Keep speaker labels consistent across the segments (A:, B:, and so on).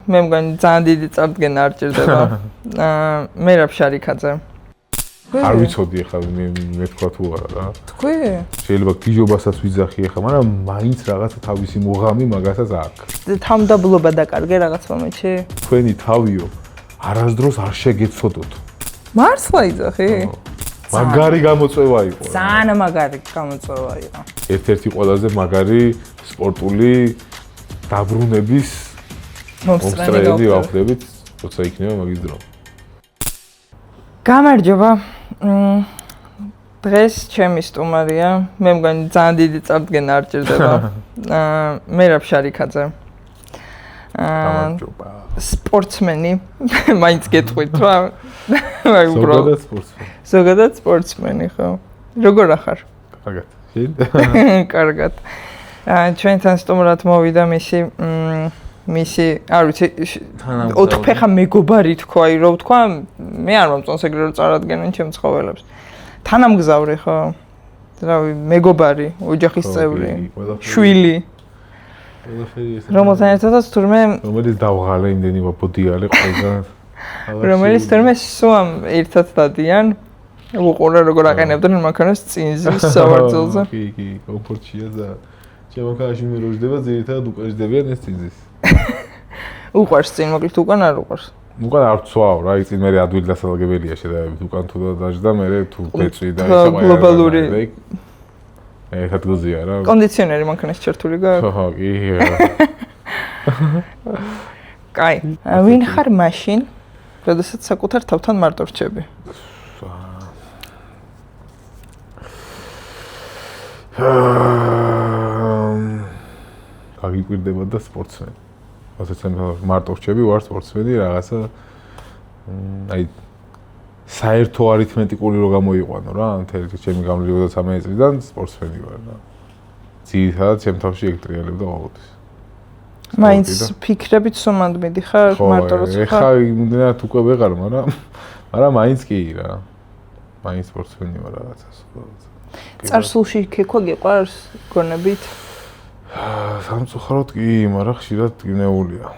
A: მე მგონი ძალიან დიდი წარდგენა არ ჭირდება. მერაბ შარიქაძე.
B: არ ვიცოდი ახლა მე თქვა თუ არა რა.
A: თქვი?
B: შეიძლება გიჟობასაც ვიძახი ახლა, მაგრამ მაინც რაღაცა თავისი მუღამი მაგასაც აქვს.
A: თავმდაბლობა დაკარგე რაღაც მომენტში.
B: თქვენი თავიო არასდროს არ შეგეცოდოთ.
A: მართლა იძახი?
B: მაგარი გამოწვევა იყო.
A: ძალიან მაგარი გამოწვევა იყო.
B: ერთ-ერთი ყველაზე მაგარი სპორტული დაბრუნების მომსწრენი ვახდებით, როცა იქნება მაგის დრო.
A: გამარჯობა. დღეს ჩემი სტუმარია. მე მგონი ძალიან დიდი წარდგენა არ ჭირდება. მერაბ შარიქაძე.
B: გამარჯობა.
A: სპორტსმენი. მაინც გეტყვით რა. აი
B: ზოგადად სპორტსმენი.
A: ზოგადად სპორტსმენი ხო? როგორ ახარ?
B: კარგად. შენ?
A: კარგად. ჩვენთან სტუმრად მოვიდა მისი, არ ვიცი, ოთხფეხა მეგობარი თქვა, რო ვთქვა, მე არ მომწონს ეგრე რომ წარადგენენ ჩემ ცხოველებს. თანამგზავრი ხო? რავი, მეგობარი, ოჯახის წევრი, შვილი. რომელთან ერთადაც თურმე
B: რომელიც დავღალე იმდენი ვაბოდიალე ყველგან.
A: რომელიც თურმე სუამ ერთად დადიან. უყურე როგორ აყენებდნენ მანქანას წინზის სავარძელზე.
B: კი, კომფორტია და ჩემო ქაში მე რო ჯდება ზედითად უკაჟდებიან ეს წინზის.
A: უყვარს წინ, მოკლედ უკან არ უყვარს.
B: უკან არ ვცვავ რა, იცი მე ადვილი დასალაგებელია შედარებით უკან თუ დაჟდა მე თუ ბეწვი და ისე
A: გლობალური
B: ეს ადგილზეა რა.
A: კონდიციონერი მანქანის ჩართული გაქვს.
B: ხო, კი.
A: კაი, ვინ ხარ მაშინ, როდესაც საკუთარ თავთან მარტო რჩები? გაგიკვირდება და სპორტსმენი. ასეც მარტო რჩები ვარ სპორტსმენი რაღაცა აი საერთო არითმეტიკული რო გამოიყვანო რა მთელი ჩემი გამძლეობა 13 წლიდან სპორტსმენი ვარ რა. ძირითადად ჩემ თავში ეგტრიალებდა ყოველთვის. მაინც ფიქრებით სომად მიდიხარ მარტო როცა
B: ხა იმდენად უკვე ვეღარ, მაგრამ მაინც კი რა. მაინც სპორტსმენი ვარ რაღაცას.
A: წარსულში ქექვა გიყვარს გონებით?
B: სამწუხაროდ კი, მაგრამ ხშირად გინეულია.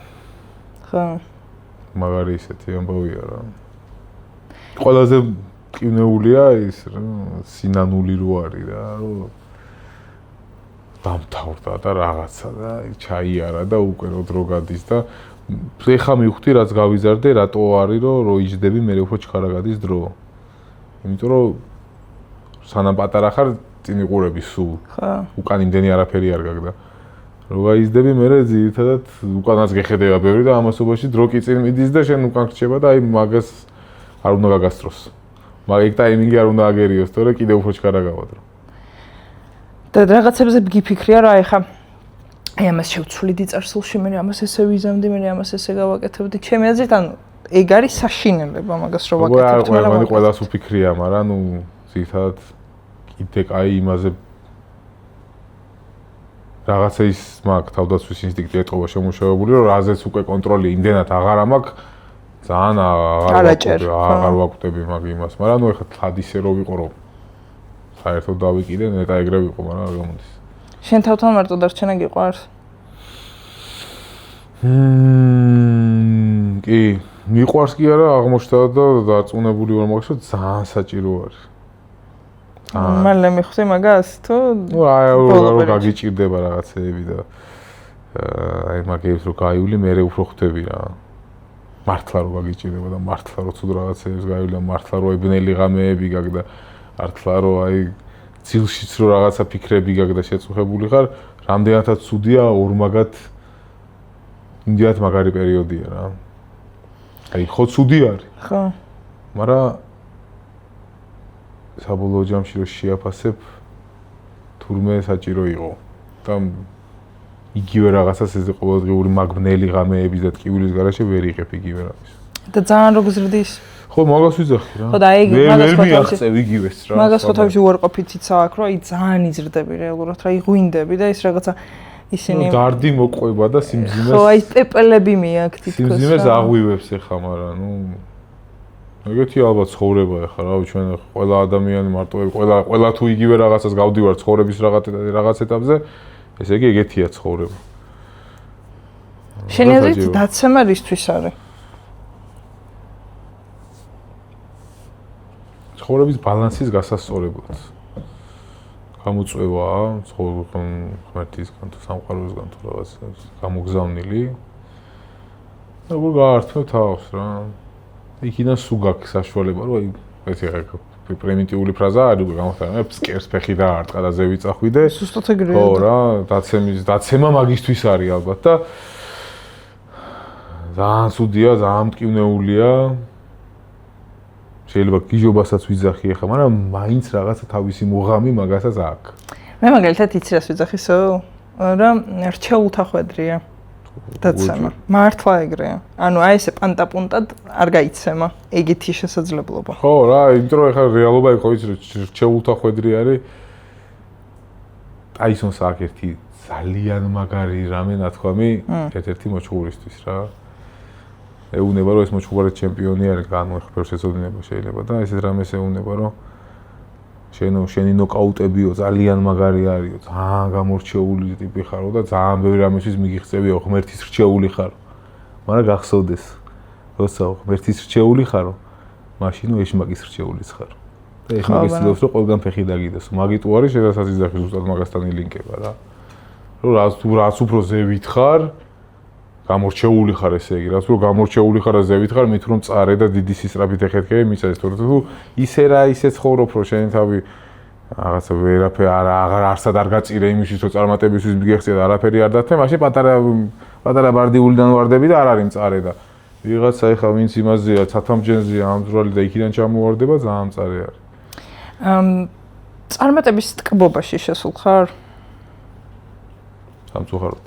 A: ხო.
B: მაგარი ისეთი ამბავია რა. ყველაზე გინეულია ის რა, სინანული რო არის რა, რომ დამთავრდა და რაღაცა და ჩაიარა და უკვე რო გადის და ეხა მივხვდი რაც გავიზარდე, რატო არის რო იჯდები მე უფრო ჩქარა გადის დრო. იმიტომ რომ სანამ პატარა ხარ წინ იყურები სულ.
A: ხო.
B: უკან იმდენი არაფერი არ გაგდა. რო გაიზდები მე ძირითადად უკანაც გეხედება ბევრი და ამასობაში დრო კი წინ მიდის და შენ უკან რჩება და აი მაგას არ უნდა გაგასწროს. მაგ ეგ ტაიმინგი არ უნდა აგერიოს, თორე კიდე უფრო ჩქარა გავადრო.
A: და რაღაცებზე გიფიქრია რა ეხა აი ამას შევცვლიდი წარსულში, მე ამას ესე ვიზამდი, მე ამას ესე გავაკეთებდი. ჩემი აზრით ანუ ეგ არის საშინელება მაგას რო ვაკეთებ,
B: მაგრამ მე ყველას ვფიქრია, მაგრამ ნუ ძირითადად კიდე კაი იმაზე რაღაცა ის მაქვს თავდაცვის ინსტინქტი ეტყობა შემუშავებული, რომ რაზეც უკვე კონტროლი იმდენად აღარ მაქვს, ძალიან აღარ ვაკვდები მაგ იმას, მაგრამ ნუ ეხლა თად ისე რო ვიყო რომ საერთოდ დავიკიდე, ნეტა ეგრე ვიყო, მაგრამ არ გამოდის.
A: შენ თავთან მარტო დარჩენა გიყვარს?
B: კი, მიყვარს კი არა, აღმოჩნდა და დარწმუნებული ვარ მაგას, რომ ძალიან საჭირო არის.
A: მალე მიხვდი მაგას თუ?
B: ნუ აი გაგიჭირდება რაღაცეები და აი მაგებს რო გაივლი, მე უფრო ხვდები რა. მართლა რო გაგიჭირდება და მართლა რო ცუდ რაღაცეებს გაივლი და მართლა რო ებნელი ღამეები გაგდა, მართლა რო აი ძილშიც რო რაღაცა ფიქრები გაგდა შეწუხებული ხარ, რამდენადაც ცუდია ორმაგად იმდენად მაგარი პერიოდია რა. აი ხო ცუდი არის.
A: ხო.
B: მაგრამ საბოლოო ჯამში რო შეაფასებ თურმე საჭირო იყო და იგივე რაღაცას ეს ყოველდღიური მაგბნელი ღამეების და ტკივილის garaშე ვერ იღებ იგივე რაღაცას.
A: და ძალიან რო გზრდის.
B: ხო, მაგას ვიძახი რა.
A: ხო და აი
B: მაგას ხო თავში იგივეს რა.
A: მაგას ხო თავში უარყოფითიც აქვს, რომ აი ძალიან იზრდები რეალურად რა, იღვინდები და ის რაღაცა ისინი
B: დარდი მოყვება და სიმძიმეს.
A: ხო, აი პეპელები მიაქვს თითქოს.
B: სიმძიმეს აღვივებს ეხა, მაგრამ ნუ ეგეთი ალბათ ცხოვრება ეხა რა, ჩვენ ყველა ადამიანი მარტო ყველა თუ იგივე რაღაცას გავდივარ ცხოვრების რაღაც ეტაპზე, ესე იგი ეგეთია ცხოვრება.
C: შენი აზრით დაცემა რისთვის არის?
A: ცხოვრების ბალანსის გასასწორებლად. გამოწვევაა ღმერთისგან თუ სამყაროსგან თუ რაღაც გამოგზავნილი. როგორ გაართმევ თავს რა. იქიდან სულ გაქვს საშუალება, რომ აი ეს პრიმიტიული ფრაზა არის გამოხატა, ფსკერს ფეხი დაარტყა და ზევი წახვიდე.
C: ზუსტად ეგრეა.
A: ხო რა, დაცემა მაგისთვის არის ალბათ და ძალიან ცუდია, ძალიან მტკივნეულია. შეიძლება გიჟობასაც ვიძახი ახლა, მაგრამ მაინც რაღაცა თავისი მუღამი მაგასაც აქვს.
C: მე მაგალითად იცი რას ვიძახისო, რომ რჩეულთა ხვედრია. დაცემა. მართლა ეგრეა. ანუ აი ესე პანტაპუნტად არ გაიცემა ეგეთი შესაძლებლობა.
A: ხო რა, იმიტომ რომ ეხლა რეალობა იყო ის რჩეულთა ხვედრი არის. ტაისონს აქვს ერთი ძალიან მაგარი რამე ნათქვამი, ერთ-ერთი მოჩხურისთვის რა. ეუნება რომ ეს მოჩხურე ჩემპიონი არის, განმეხფერ შეცოდინება შეიძლება და ესეთ რამეს ეუნება რომ შენი ნოკაუტებიო ძალიან მაგარი არისო, ძალიან გამორჩეული ტიპი ხარო და ძალიან ბევრი რამისთვის მიგიღწევიო, ღმერთის რჩეული ხარო. მაგრამ გახსოვდეს, როცა ღმერთის რჩეული ხარო, მაშინ ეშმაკის რჩეულიც ხარო. და ეშმაკის ცდილობს რომ ყველგან ფეხი დაგიდოს. მაგიტო არის შესაძლოა იძახი ზუსტად მაგასთან ილინკება რა. რომ რაც უფრო ზევით ხარ, გამორჩეული ხარ ესე იგი, რაც უფრო გამორჩეული ხარ და ზევით ხარ, მით რომ წარე და დიდი სისწრაფით ეხეთქები მისადეს, თორე თუ ისე რა ისე ცხოვრობ, რომ შენი თავი რაღაცა ვერაფერი აღარ არსად არ გაწირე იმისთვის, რომ წარმატებისთვის მიგეხცია და არაფერი არ დათმე, მაშინ პატარა ბარდიულიდან ვარდები და არ არის მწარე და ვიღაცა ეხა ვინც იმაზეა, ცათამბჯენზეა ამძვრალი და იქიდან ჩამოვარდება, ძალიან მწარე არის.
C: წარმატების ტკბობაში შესულ ხარ?
A: სამწუხაროდ.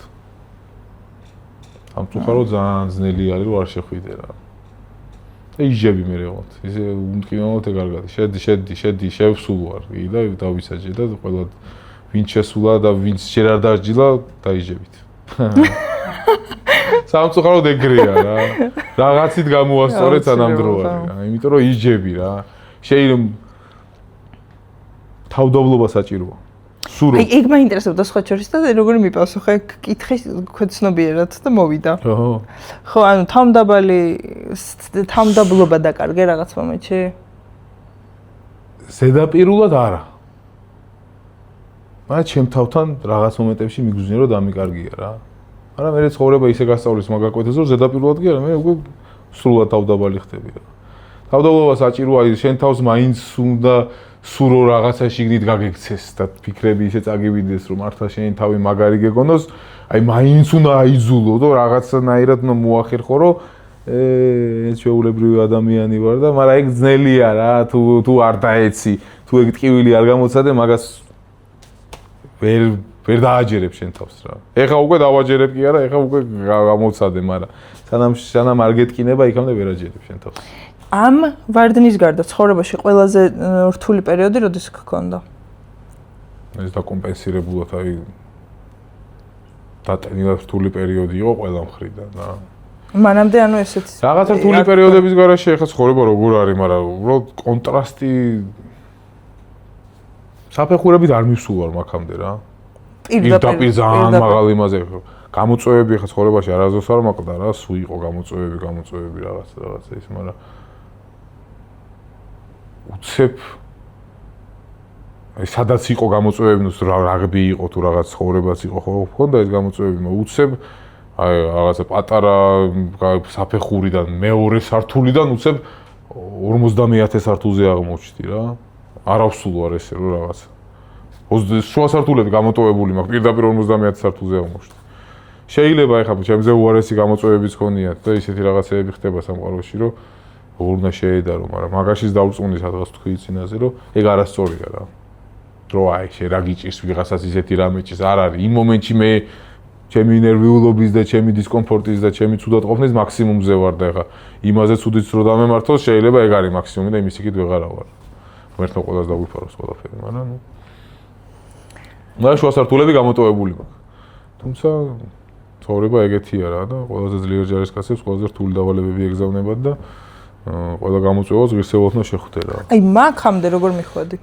A: სამწუხაროდ ძალიან ძნელი არის რომ არ შეხვიდე რა. და იჟები მე რეღოთ. ისე უმტკივნეულოდ ეგ არ გადი. შედი, შევსულ ვარ. და დავისაჯე და ყველა ვინც შესულა და ვინც ჯერ არ დაჯილა, დაიჟებით. სამწუხაროდ ეგრეა რა. რაღაცით გამოასწორე თანამდროვარი რა. იმიტომ რომ იჟები რა. შეიძლება თავდაბლობა საჭიროა. სურო.
C: აი ეგ მაინტერესებდა სხვა შორის და როგორი მიპასუხე კითხი ქვეცნობიერად და მოვიდა.
A: ხო.
C: ხო, ანუ თავდაბლობა დაკარგე რაღაც მომენტში?
A: ზედაპირულად არა. მაგრამ ჩემ თავთან რაღაც მომენტებში მიგზნია რომ დამიკარგია რა. მაგრამ მე ცხოვრება ისე გასწავლის მაგაკვეთეს რომ ზედაპირულად კი არა, მე უკვე სრულად თავდაბალი ხდები რა. თავდაბლობა საჭიროა, შენ თავს მაინც უნდა სურო რაღაცა შიგნით გაგექცეს და ფიქრები ისე წაგივიდეს რომ მართლა შენი თავი მაგარი გეგონოს, აი მაინც უნდა აიზულო და რაღაცნაირად უნდა მოახერხო რომ ჩვეულებრივი ადამიანი ვარ და მაგრამ ეგ ძნელია რა, თუ არ დაეცი, თუ ეგ ტკივილი არ გამოცადე, მაგას ვერ დააჯერებ შენ თავს რა. ეხა უკვე დავაჯერებ კი არა, ეხა უკვე გამოცადე, მაგრამ სანამ არ გეტკინება, იქამდე ვერ აჯერებ შენ თავს.
C: ამ ვარდნის გარდა ცხოვრებაში ყველაზე რთული პერიოდი როდის გქონდა?
A: ეს დაკომპენსირებულად აი დატენილად რთული პერიოდი იყო ყველა მხრიდან რა.
C: მანამდე ანუ ესეც
A: რაღაცა რთული პერიოდების გარშე ეხა ცხოვრება როგორ არის, მაგრამ უბრალოდ კონტრასტი საფეხურებით არ მივსულ ვარ მაგამდე რა. პირდაპირ ძალიან მაღალ იმაზე გამოწვევები ეხა ცხოვრებაში არასდროს არ მაყდა რა, სულ იყო გამოწვევები რაღაცა ის, მაგრამ უცებ აი სადაც იყო გამოწვევები, ნუ რაგბი იყო თუ რაღაც ცხოვრებაც იყო, ხო, ხონდა ეს გამოწვევები, მაგრამ უცებ აი რაღაცა პატარა საფეხურიდან მეორე სართულიდან უცებ 50000 სართულზე აღმოჩნდი რა. არ ავსულ ვარ ესე რომ რაღაცა. შუა სართულები გამოტოვებული მაქვს, პირდაპირ 50000 სართულზე აღმოჩნდი. შეიძლება ეხლა ჩემზე უარესი გამოწვევებიც ქონიათ და ისეთი რაღაცეები ხდება სამყაროში, რომ უნდა შეედარო, მაგრამ მაგაშიც დაურწმუნდი სადღაც თქვი წინაზე, რომ ეგ არასწორია რა. რომ აი შე რა გიჭირს ვიღაცას ისეთი რამე ჭირს, არ არის. იმ მომენტში მე ჩემი ნერვიულობის და ჩემი დისკომფორტის და ჩემი ცუდად ყოფნის მაქსიმუმზე ვარ და ეხა იმაზე ცუდიც რო დამემართოს, შეიძლება ეგ არის მაქსიმუმი და იმის იქით ვეღარა ვარ. ღმერთმა ყველას დაგვიფაროს ყველაფერი, მაგრამ ნუ მაგრამ შუა სართულები გამოტოვებული მაქვს. თუმცა ცხოვრება ეგეთია რა და ყველაზე ძლიერ ჯარისკაცებს ყველაზე რთული დავალებები ეგზავნებათ და ყველა გამოწვევას ღირსეულად უნდა შეხვდე რა.
C: აი მაგამდე როგორ მიხვედი?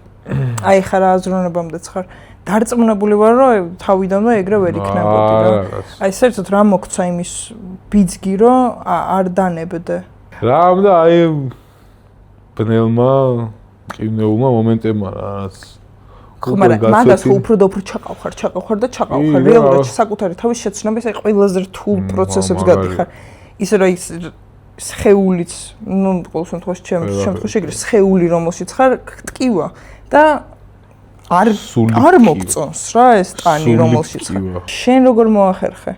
C: აი ხარ აზროვნებამდეც ხარ. დარწმუნებული ვარ, რომ თავიდანვე ეგრე ვერ იქნებოდი რა. აი საერთოდ რა მოგცა იმის ბიძგი, რომ არ დანებდე.
A: რა და აი ბნელმა ყინულმა მომენტებმა რაც
C: ხო, მაგრამ მაგას უფრო და უფრო ჩაყავხარ და ჩაყავხარ. რეალურად საკუთარი თავის შეცნობის აი ყველაზე რთულ პროცესებს გადიხარ. ისე რომ ის სხეულიც, ნუ ყოველ შემთხვევაში შემთხვევაში ეგრე სხეული რომელშიც ხარ, ტკივა და არ მოგწონს რა ეს ტანი რომელშიც ხარ. შენ როგორ მოახერხე?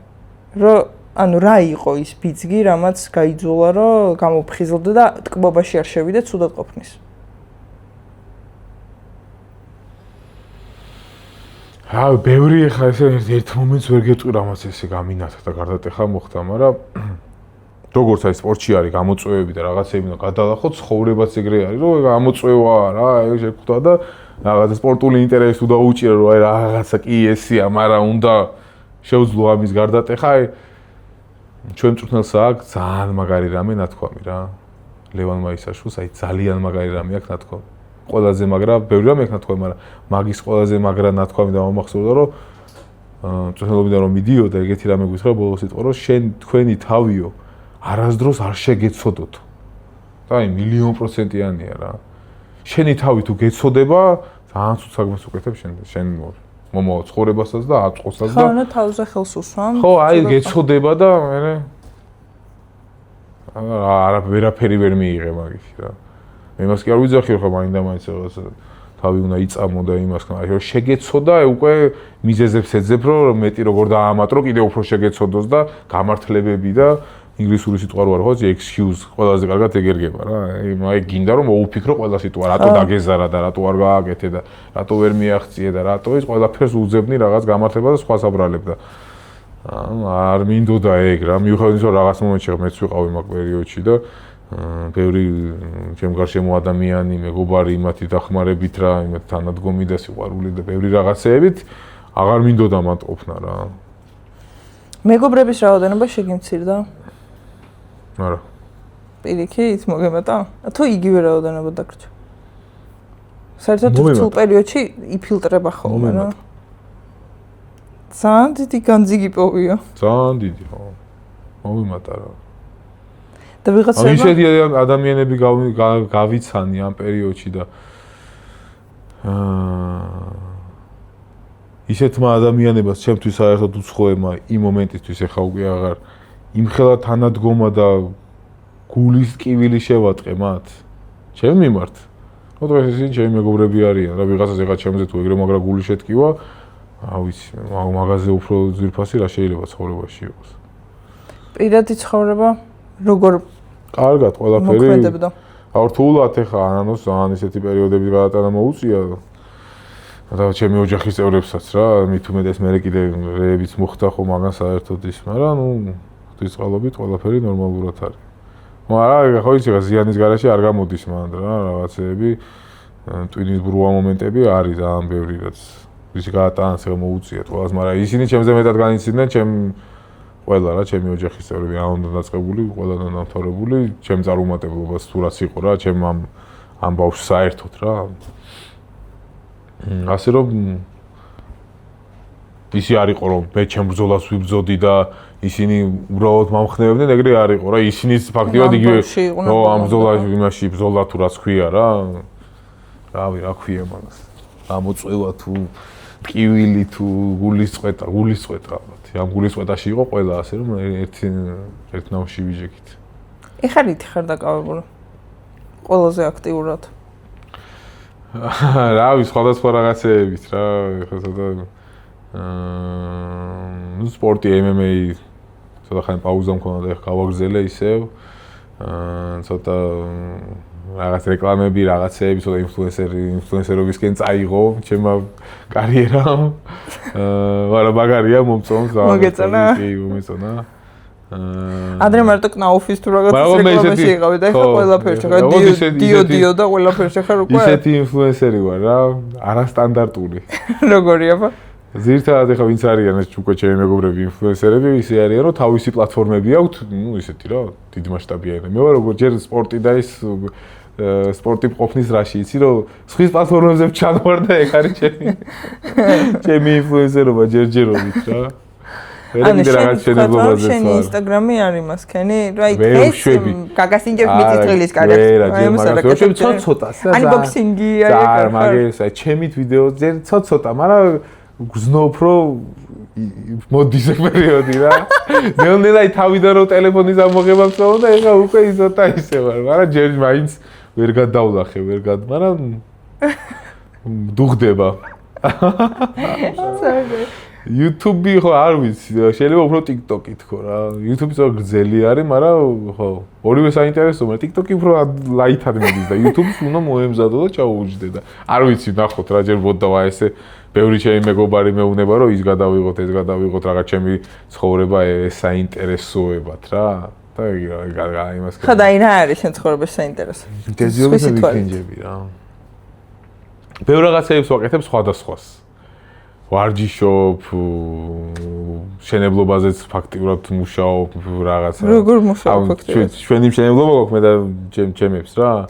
C: რომ ანუ რა იყო ის ბიძგი, რამაც გაიძულა, რომ გამოფხიზლდე და ტკბობაში არ შევიდე ცუდად ყოფნის?
A: ბევრი ხა ესე ერთ მომენტს ვერ გეტყვი რამაც ესე გამინათა და გარდატეხა მოხდა, მაგრამ როგორც აი სპორტში არის გამოწვევები და რაღაცები და გადალახო ცხოვრებაც ეგრე არის, რომ გამოწვევაა რა, ეგ შეგვხვდა და რაღაცა სპორტული ინტერესი თუ დაუჭირა, რომ აი რაღაცა კი ესეა, მაგრამ უნდა შევძლო ამის გარდატეხა, აი ჩვენ მწვრთნელს აქვს ძალიან მაგარი რამე ნათქვამი რა. ლევან მაისაშვილს აი ძალიან მაგარი რამე აქვს ნათქვამი. ყველაზე მაგრა, ბევრი რამე აქვს ნათქვამი, მაგრამ მაგის ყველაზე მაგრა ნათქვამი და მომახსოვდა, რომ მწვრთნელობიდან რომ მიდიოდა, ეგეთი რამე გითხრა ბოლოს სიტყვა, რომ შენ თქვენი თავიო არასდროს არ შეგეცოდოთ. და აი 1,000,000%-იანია რა. შენი თავი თუ გეცოდება, ძალიან ცუდ საქმეს უკეთებ შენ მომავალ ცხოვრებასაც და აწყოსაც და
C: ხო, და თავზე ხელს უსვამ.
A: ხო, აი გეცოდება და მე ვერაფერი ვერ მიიღე მაგის რა. მე იმას კი არ ვიძახი, ხო, მაინდა მაინც რაღაც თავი უნდა იწამო და იმას, აი რომ შეგეცოდა, უკვე მიზეზებს ეძებ, რომ მეტი როგორ დაამატრო, კიდევ უფრო შეგეცოდოს და გამართლებები და ინგლისური სიტყვა რო არის, ხო, excuse ყველაზე კარგად ეგერგება რა. აი გინდა რომ მოუფიქრო ყველა სიტყვა, რატო დაგეზარა და რატო არ გააკეთე და რატო ვერ მიაღწიე და რატო ის ყველაფერს უძებნი რაღაც გამართლება და სხვა საბრალებ და არ მინდოდა ეგ რა. მიუხედავად იმისა, რომ რაღაც მომენტში მეც ვიყავი მაგ პერიოდში და ბევრი ჩემ გარშემო ადამიანი, მეგობარი იმათი დახმარებით რა, იმათ თანადგომი და სიყვარული და ბევრი რაღაცეებით აღარ მინდოდა მათ ყოფნა რა.
C: მეგობრების რაოდენობა შეგიმცირდა?
A: არა.
C: პირიქით მოგემატა? თუ იგივე რაოდენობა დაგრჩა. საერთოდ რთულ პერიოდში იფილტრება ხოლმე რა. ძალიან დიდი განძიგი პოვია.
A: ძალიან დიდი ხო. მომიმატა რა.
C: და ვიღაცები
A: ისეთი ადამიანები გავიცანი ამ პერიოდში და ისეთმა ადამიანებას ჩემთვის საერთოდ უცხოებმა იმ მომენტისთვის ეხა უკვე აღარ იმხელა თანადგომა და გულის ტკივილი შევატყე მათ. ჩემ მიმართ. ხო დღეს ისინი ჩემი მეგობრები არიან რა, ვიღაცას ეხა ჩემზე თუ ეგრე მაგრა გული შეტკივა, ვიცი, მაღაზიაზე უფრო ძვირფასი რა შეიძლება ცხოვრებაში იყოს.
C: პირადი ცხოვრება როგორ
A: კარგად ყველაფერი.
C: მოქმედებდა?
A: რთულად ეხა ანანოს ძალიან ისეთი პერიოდები გადატანა მოუწია. და ჩემი ოჯახის წევრებსაც რა, მით უმეტეს მე კიდე რეებიც მოხდა ხო მაგან საერთოდ ის, მაგრამ ნუ ღვთისწყალობით ყველაფერი ნორმალურად არის. მაგრამ ხო იცი რა ზიანის garaში არ გამოდის მანდ რა რაღაცეები, ტვინის ბრუა მომენტები არის ძალიან ბევრი რაც ისი გადატანას ეხა მოუწიათ ყველას, მაგრამ ისინი ჩემზე მეტად განიცდიდნენ, ყველა რა, ჩემი ოჯახის წევრები არ უნდა დაწყებული, ყველა დამთავრებული, ჩემ წარუმატებლობას თუ რაც იყო რა, ჩემ ამ ბავშვს საერთოდ რა. ასე რომ ისი არ იყო რომ მე ჩემ ბრძოლას ვიბრძოდი და ისინი უბრალოდ მომხნევებდნენ, ეგრე არ იყო რა, ისინიც ფაქტიურად იგივე რო ამ ბრძოლაში იმაში ბრძოლა თუ რაც ქვია რა. რავი, რა ქვია მაგას. გამოწვევა თუ ტკივილი თუ გულისწვეტა ალბათ. ამ გულისწვეტაში იყო ყველა, ასე რომ ერთ ნავში ვიჯექით.
C: ეხლა რითი ხარ დაკავებული? ყველაზე აქტიურად.
A: რავი, სხვადასხვა რაღაცეებით რა, ეხლა სადა ნუ სპორტი MMA ცოტა ხანი პაუზა მქონდა და ეხლა გავაგზელე ისევ. ცოტა რაღაც რეკლამები, რაღაცეები, ცოტა ინფლუენსერობისკენ წაიღო ჩემმა კარიერამ. მაგრამ მაგარია მომწონს და
C: მოგეწონა?
A: კი, მომეწონა.
C: ადრე მარტო კნაუფის თუ რაღაც რეკლამაში იყავი და ეხლა ყველაფერში ხარ დიო და ყველაფერში ხარ უკვე.
A: ისეთი ინფლუენსერი ვარ რა, არასტანდარტული.
C: როგორი აბა?
B: ზირთადად ეხა ვინც არიან ეს უკვე ჩემი მეგობრები ინფლუენსერები, ისე არიან, რომ თავისი პლატფორმები აქვთ, ну ისეთი რა, დიდი მასშტაბიანი. მე ვარ როგორ ჯერ სპორტი და ის სპორტი ყოფნის რაში, იცი რომ სხვის პლატფორმებზე ჩანვარ და ეგ არის ჩემი ინფლუენსერობა ჯერჯერობით რა.
C: ანუ შენი ინსტაგრამი არის მასქენი, რაი ეს გაგასინჯებს მიწისძვრის კარებს.
B: აი, ცოტ-ცოტას და
C: unboxing-ი
B: აი ეგ მაგას, აი ჩემით ვიდეოზე ცოტ-ცოტა, მაგრამ გზნობ რომ მოდის ეგ პერიოდი რა. ნელ-ნელა თავიდან რომ ტელეფონის ამოღება ვწოვ და ეხა უკვე იზოტა ისე ვარ, მაგრამ ჯერ მაინც ვერ გადავლახე, მაგრამ დუღდება. YouTube-ი ხო არ ვიცი, შეიძლება უფრო TikTok-ი თქო რა. YouTube-ი ზოგ გრძელი არის, მაგრამ ხო, ორივე საინტერესოა, მაგრამ TikTok-ი უფრო ლაითად მიდის და YouTube-ს უნდა მოემზადო და ჩაუუჯდე და არ ვიცი, ნახოთ რა ჯერ ბოდავა ესე ბევრი ჩემი მეგობარი მეუნება რომ ის გადავიღოთ, ეს გადავიღოთ, რაღაც ჩემი ცხოვრება საინტერესოებად რა. და იმას
C: ხა და რა არის შენ ცხოვრების საინტერესო?
B: დეზიობის ვიკენდები რა. ბევრ რაღაცებს ვაკეთებ სხვადასხვას. ვარჯიშობ, შენებლობაზეც ფაქტიურად მუშაობ რაღაცა.
C: როგორ მუშაობ ფაქტიურად?
B: ჩვენი შენებლობა გვაქვს მე და ჩემებს რა.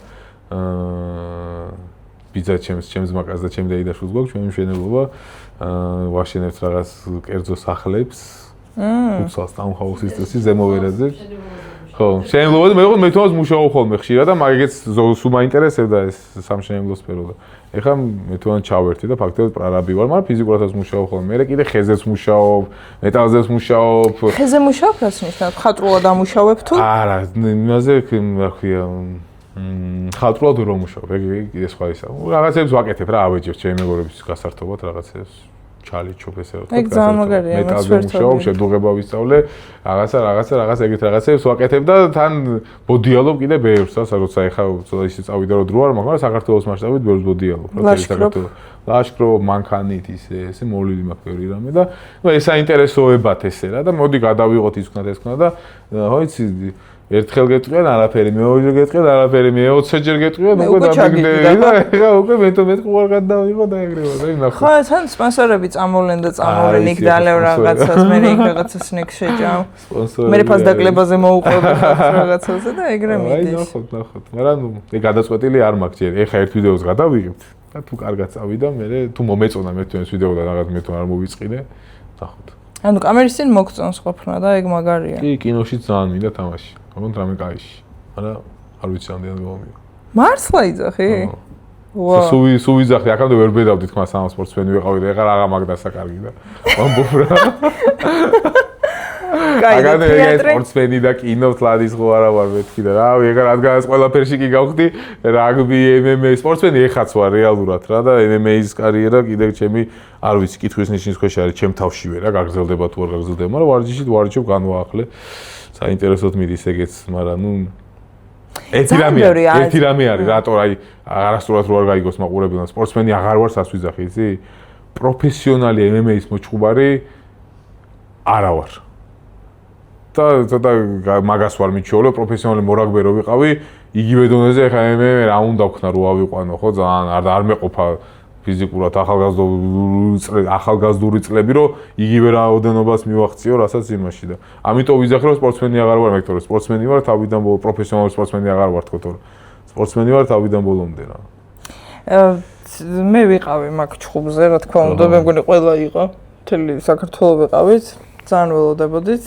B: ბიძა ჩემს მაკას და ჩემ დაიდაშულს გვაქვს ჩვენი შენებლობა. ვაშენებთ რაღაც კერძო სახლებს. ფუტსალს ტაუნჰაუსის წესი ზემოვერაზე. ხო, შენებლობაზე მე თვითონ მუშაობ ხოლმე ხშირად და მაგეც სულ მაინტერესებდა ეს სამშენებლო სფერო და ეხლა მე თვითონ ჩავერთი და ფაქტობრივად პრარაბი ვარ, მაგრამ ფიზიკურადაც მუშაობ ხოლმე. მე კიდე ხეზეც მუშაობ, მეტალზეც მუშაობ.
C: ხეზე მუშაობ რაც ნიშნავს? ხატრულად ამუშავებ თუ?
B: არა, იმაზე რა ქვია, ხატრულად რომ მუშაობ, ეგ კიდე სხვა ისა. რაღაცებს ვაკეთებ რა, ავეჯებ ჩემი მეგობრების გასართობად რაღაცებს. ჩალიჩობ ესე რა თქმა უნდა.
C: ეგ ძალიან მაგარია,
B: მეტალზე მუშაობ, შედუღება ვისწავლე, რაღაცა ეგეთ რაღაცებს ვაკეთებ და თან ბოდიალობ კიდე ბევრს, როცა ეხა ისე წავიდა რომ დრო არ მაქვს, მაგრამ საქართველოს მასშტაბით ბევრს ბოდიალობ,
C: რა საქართველოს.
B: ლაშქრობ, მანქანით ესე მოვლილი მაქვს ბევრი რამე და ეს საინტერესოებათ ესე რა და მოდი გადავიღოთ ის ქნა და ეს ქნა და ხო იცი ერთხელ გეტყვიან არაფერი, მეორეჯერ გეტყვიან არაფერი, მე 20-ჯერ გეტყვიან უკვე დამიგდები და ეხლა უკვე მე ყوار გადავიღო და ეგრევა და იმნახო.
C: ხო, თან სპონსორები წამოვლენ და წამოვლენ იქ დალევ რაღაცას, მე იქ რაღაცა სნეკ შეჭამ. მე ფასდაკლებაზე მოუყვები რაღაცაზე და ეგრე მიდის.
B: აი, ნახოთ. მაგრამ მე გადაწყვეტილი არ მაქვს ჯერ. ეხლა ერთ ვიდეოს გადავიღებთ და თუ კარგად წავიდა, მე თუ მომეწონა მე თუ ეს ვიდეო და რაღაც მე თუ არ მოვიწყიდე, ნახოთ.
C: ანუ კამერის წინ მოგწონს ყოფნა და ეგ მაგარია.
B: კი, კინოში ძალიან მინდა თამაში. მაგრამ რამე კაიში. მაგრამ არ ვიცი ამდენ გამომივა.
C: მართლა იძახი?
B: ვა. სულ ვიძახი, აქამდე ვერ ბედავდი თქმა სამ სპორტსმენი ვიყავი და ეხლა რაღა მაგ დასაკარგი და ვამბობ რა. აგანე ეგ სპორტსმენი და კინო თლადის ხო არა ვარ მეთქი და რავი ეგ რადგანაც ყველაფერში კი გავხდი რაგბი, MMA სპორტსმენი ეხაც ვარ რეალურად რა და MMA-ის კარიერა კიდე ჩემი არ ვიცი კითხვის ნიშნის ქვეშ არის ჩემ თავშივე რა გაგრძელდება თუ არ გაგრძელდება, მაგრამ ვარჯიშობ განვაახლე. საინტერესოდ მიდის ეგეც, მაგრამ ნუ ერთი რამე არის, რატო აი არასწორად რო არ გაიგოს მაყურებელმა სპორტსმენი აღარ ვარ სასვიძახი, იცი? პროფესიონალი MMA-ის მოჭუბარი არა ვარ. და ცოტა მაგას ვარ მიჩვეულო, პროფესიონალი მორაგბე რო ვიყავი, იგივე დონეზე ხა MMA რა უნდა ვქნა რო ავიყვანო, ხო? ძალიან არ მეყოფა ფიზიკურად ახალგაზრდული წლები, რომ იგივე რაოდენობას მივახციო, რასაც იმაში და ამიტომ ვიზახე რომ სპორტსმენი აღარ ვარ, მეკითხე რომ სპორტსმენი ვარ, თავიდან ბოლო პროფესიონალი სპორტსმენი აღარ ვარ თქო, თორე სპორტსმენი ვარ თავიდან ბოლომდე რა.
C: მე ვიყავი მაგ ჩხუბზე, რა თქმა უნდა, მე მგონი ყველა იყო, მთელი საქართველოს ვიყავით, ძალიან ველოდებოდით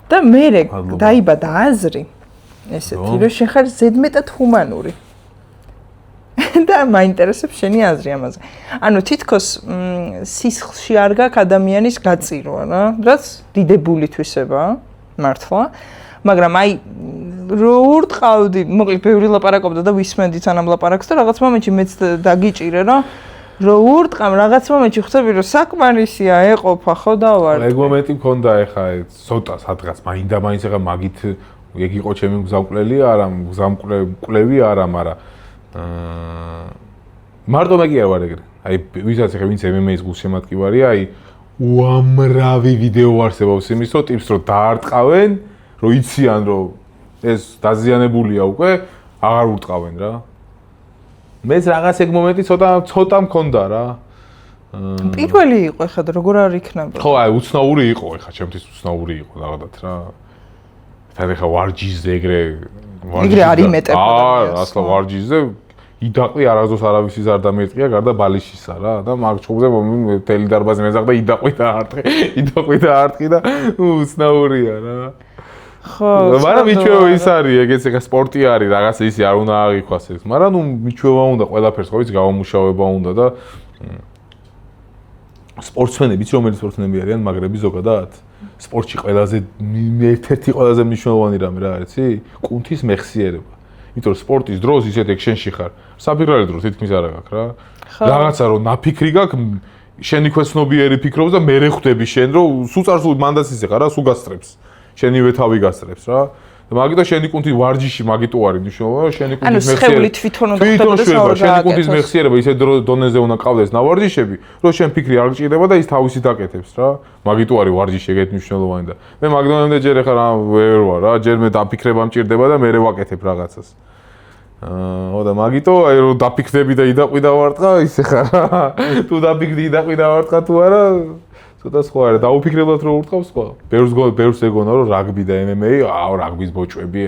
C: და მე დაიბადა აზრი ესეთი, რომ შენ ხარ ზედმეტად ჰუმანური. და მაინტერესებს შენი აზრი ამაზე. ანუ თითქოს სისხლში არ გაქვს ადამიანის გაწირვა რა, რაც დიდებული თვისებაა, მართლა. მაგრამ აი რო ურტყავდი, მოკლედ ბევრი ლაპარაკობდა და ვისმენდი თანამ ლაპარაკს და რაღაც მომენტში მეც დაგიჭირე რა. რო ურტყავ რაღაც მომენტში ხვდები რომ საკმარისია ეყოფა ხო და ვარ.
B: ეგ მომენტი მქონდა ეხა ცოტა სადღაც მაინდა-მაინც ეხა მაგით ეგ იყო ჩემი გზამკვლელი არა, გზამკვლევი არა, მაგრამ მარტო მე კი არ ვარ ეგრე. აი ვისაც ეხა ვინც MMA-ის გულშემატკივარია, აი უამრავი ვიდეო არსებობს იმის, რომ ტიპს რომ დაარტყავენ, რომ იციან რომ ეს დაზიანებულია უკვე, აღარ ურტყავენ რა. მეც რაღაც ეგ მომენტი ცოტა მქონდა რა.
C: პირველი იყო ეხლა და როგორ არ იქნება?
B: ხო, აი უცნაური იყო, ეხლა ჩემთვის უცნაური იყო რაღაცად რა. თან ეხლა ვარჯიშზე ეგრე
C: არ იმეტებ ადამიანს.
B: ასლა ვარჯიშზე იდაყვი არასდროს არავისის არ დამერტყია გარდა ბალიშისა რა და მაგ ჩხუბზე მთელი დარბაზი მეზაღ და იდაყვი და არტყი და უცნაურია რა.
C: ხო,
B: მაგრამ მიჩვევა ის არის, ეგეც ეხა სპორტი არის, რაღაცა ისი არ უნდა აღიქვას ეს. მაგრამ ნუ მიჩვევა უნდა ყველაფერს, ხო, ვიცი, გამომუშავება უნდა და სპორტსმენებიც რომელიც სპორტსმენები არიან, მაგრები ზოგადად სპორტში ყველაზე ერთ-ერთი ყველაზე მნიშვნელოვანი რამე რა არის, იცი? კუნთის მეხსიერება. იმიტომ რომ სპორტის დროს ისეთ ექშენში ხარ. საფიქრალი დროს თითქმის არ აქვს რა. რაღაცა რომ ნაფიქრი გაქვს, შენი ქვეცნობიერი ფიქრობს და მე ხვდები შენ რომ სულ მანდაც ისე ხარ რა, სულ გასწრებს. შენივე თავი გასწრებს რა. მაგიტო შენი კუნთი ვარჯიში მაგიტო არის მნიშვნელოვანი, შენი კუნთის
C: მეხსიერება თვითონ უნდა ხდებოდეს საერთოდ.
B: შენი კუნთის მეხსიერება ისე დონეზე უნდა ყავდეს ნავარჯიშები, რომ შენ ფიქრი არ გჭირდება და ის თავისით აკეთებს რა. მაგიტო არის ვარჯიში ეგეთ მნიშვნელოვანი და მე მაგდონემდე ჯერ ახლა რა ვერ ვარ რა, ჯერ მე დაფიქრება მჭირდება და მე ვაკეთებ რაღაცას. და მაგიტო აი რომ დაფიქრდები და იდაყვი დავარტყა, ისე ხარ რა. თუ დაფიქრდი იდაყვი დავარტყა თუ არა ცოტა სხვა არა, დაუფიქრებლად რო ურტყავს სხვა. ბევრს ეგონა რომ რაგბი და MMA, რაგბის ბოჭვები,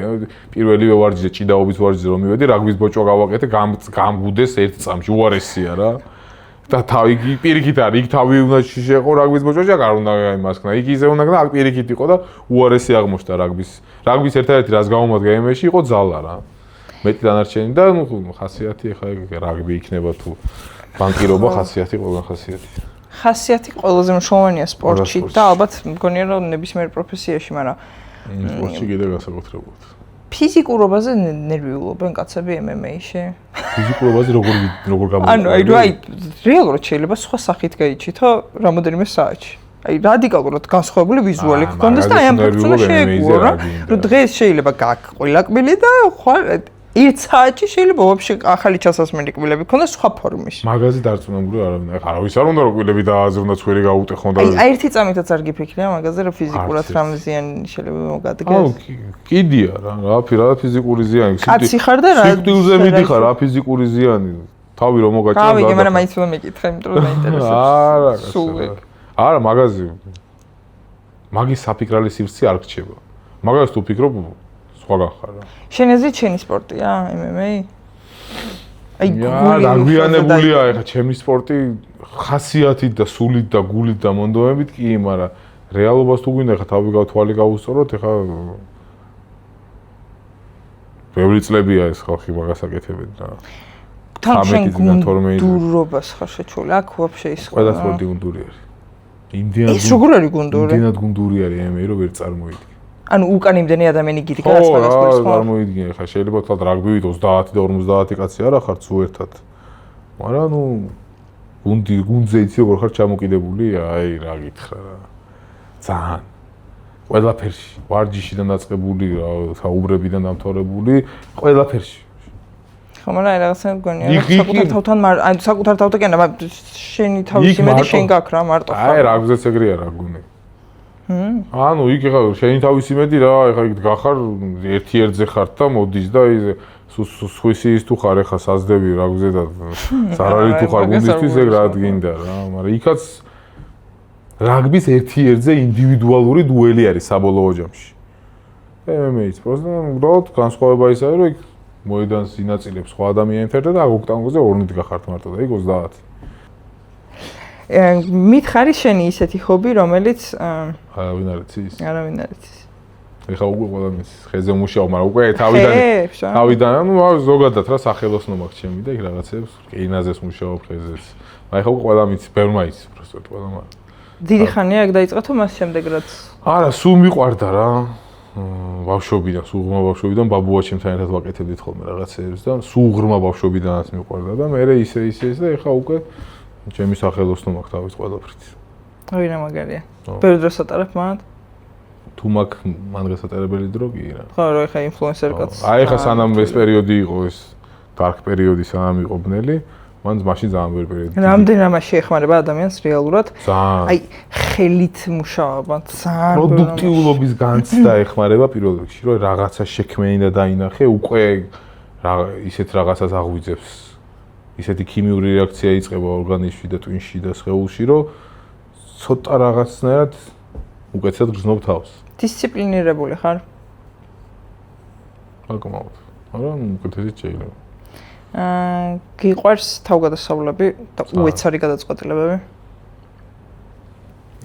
B: პირველივე ვარჯიშზე ჭიდაობის ვარჯიშზე რომ მივედი, რაგბის ბოჭვა გავაკეთე, გამგუდეს ერთ წამში, უარესია რა. და თავი პირიქით არის, იქ თავი უნდა შეყო რაგბის ბოჭვაში, აქ არ უნდა იმას ქნა. იქ ისე უნდა ქნა, აქ პირიქით იყო და უარესი აღმოჩნდა რაგბის ერთ-ერთი რაც გამომადგა MMA-ში იყო ძალა რა. მეტი დანარჩენი და ნუ ხასიათი ახლა რაგბი იქნება თუ ბანკირობა ხასიათი ყველგან ხასიათი.
C: ხასიათი ყველაზე მნიშვნელოვანია სპორტში და ალბათ მგონია რომ ნებისმიერ პროფესიაში, მაგრამ
B: სპორტში კიდე განსაკუთრებულად.
C: ფიზიკურობაზე ნერვიულობენ კაცები MMA-ში?
B: ფიზიკურობაზე როგორ გამოვიდა?
C: ანუ აი რეალურად შეიძლება სხვა სახით გაიჩითო რამოდენიმე საათში. აი რადიკალურად განსხვავებული ვიზუალი გქონდეს და აი ამ ფაქტს შეეგურო რა. რომ დღეს შეიძლება გაქ ყველა კბილი და ერთ საათში შეიძლება ვაფშე ახალი ჩასასმელი კბილები გქონდეს სხვა ფორმის.
B: მაგაზე დარწმუნებული არავინ. არავის არ უნდა რომ კბილები დააზრუნდა წვერი გაუტეხონ და
C: აი ერთი წამითაც არ გიფიქრია მაგაზე რომ ფიზიკურად რამ ზიანი შეიძლება მოგადგეს.
B: კიდია რა ფიზიკური ზიანი.
C: კაცი ხარ და რა
B: სიკვდილზე მიდიხარ რა ფიზიკური ზიანი. თავი რომ მოგაჭირდა.
C: გავიგე, მაგრამ მაინც უნდა მეკითხე, იმიტომ რომ დაინტერესებს.
B: არა, მაგის საფიქრალი სივრცე არ გრჩება. მაგას თუ ფიქრობ სხვაგან ხარ რა.
C: შენ ეზრით შენი სპორტია MMA? აი
B: გაგვიანებულია ეხა ჩემი სპორტი ხასიათით და სულით და გულით და მონდომებით კი, მაგრამ რეალობას თუ გვინდა ეხა თავი გავთვალი გავუსწოროთ, ეხა ბევრი წლებია ეს ხალხი მაგას აკეთებენ რა.
C: თან შენ გუნდურობას ხარ შეჩული, აქ ვაფშე ის
B: ყველა სპორტი გუნდური არის.
C: ის როგორ არის გუნდური?
B: იმდენად გუნდური არის MMA რომ ვერ წარმოიდგენ.
C: ანუ უკან იმდენი ადამიანი გიდი გადასვლა
B: ხო, წარმოიდგინე, ხა შეიძლება თქვა რაგბივით 30 და 50 კაცი არა ხართ სულ ერთად. მაგრამ ნუ გუნდზე იცი როგორ ხარ ჩამოკიდებული, აი რა გითხრა რა. ძალიან ყველაფერში, ვარჯიშიდან დაწყებული, საუბრებიდან დამთავრებული, ყველაფერში.
C: ხო, მაგრამ აი რაღაცა მგონია, საკუთარ თავთან აი საკუთარ თავთან კი არა, შენი თავის იმედი შენ გაქვს რა მარტო ხარ.
B: აი რაგბზეც ეგრეა რა გუნი. ანუ იქ ხა შენი თავის იმედი რა, ეხა იქ გახარ ერთ-ერთზე ხარ და მოდის და სვისი ის თუ ხარ ეხა საზდები რაგბზე და ზარალი თუ ხარ გუნდისთვის ეგ რა ადგინდა რა, მაგრამ იქაც რაგბის ერთ-ერთზე ინდივიდუალური დუელი არის საბოლოო ჯამში. MMA-ს პროსტა უბრალოდ განსხვავება ის არის, რომ იქ მოედანს ინაწილებს სხვა ადამიანებთან და ოქტანგოზე ორნით გახართ მარტო და იქ 30.
C: მითხარი შენი ისეთი ჰობი, რომელიც
B: არავინ არ იცის.
C: არავინ არ იცის.
B: ეხა უკვე ყველა მის ხეზე მუშაობ, მაგრამ უკვე თავიდან ანუ ზოგადად რა სახელოსნო მაქვს ჩემი და იქ რაღაცებს კეინაზეს მუშაობ ხეზეს. აი ეხა უკვე ყველა მიცი, ბევრმა იცის პროსტა ყველა მაგრამ.
C: დიდი ხანია ეგ დაიწყო თუ მას შემდეგ რაც?
B: არა, სულ მიყვარდა რა. ბავშვობიდან, სულ ღრმა ბავშვობიდან ბაბუაჩემთან ერთად ვაკეთებდით ხოლმე რაღაცეებს და სულ ღრმა ბავშვობიდანაც მიყვარდა და მე ისე და ეხა უკვე ჩემი სახელოსნო მაქვს თავის ყველაფრით.
C: აი რა მაგარია. ბევრი დროს ატარებ მანდ?
B: თუ მაქვს მან გასაწერებელი დრო კი რა.
C: ხო, რა ეხა ინფლუენსერ კაცს.
B: აი ეხა სანამ ეს პერიოდი იყო ეს dark პერიოდი სანამ იყო ბნელი, მან მაშინ ძალიან ბევრი პერიოდი.
C: რამდენ რამას შეეხმარება ადამიანს რეალურად?
B: ძალიან.
C: აი ხელით მუშაობა, ძალიან
B: პროდუქტიულობის განცდა ეხმარება პირველ რიგში, რომ რაღაცა შექმენი და დაინახე, უკვე ისეთ რაღაცას აღვიძებს.
A: ისეთი ქიმიური რეაქცია იწყება ორგანიზმში და ტვინში და სხეულში, რომ ცოტა რაღაცნაირად უკეთესად გრძნობ თავს.
C: დისციპლინირებული ხარ?
A: აკმაოდ. მაგრამ უკეთესად შეიძლება.
C: გიყვარს თავგადასავლები და უეცარი გადაწყვეტილებები?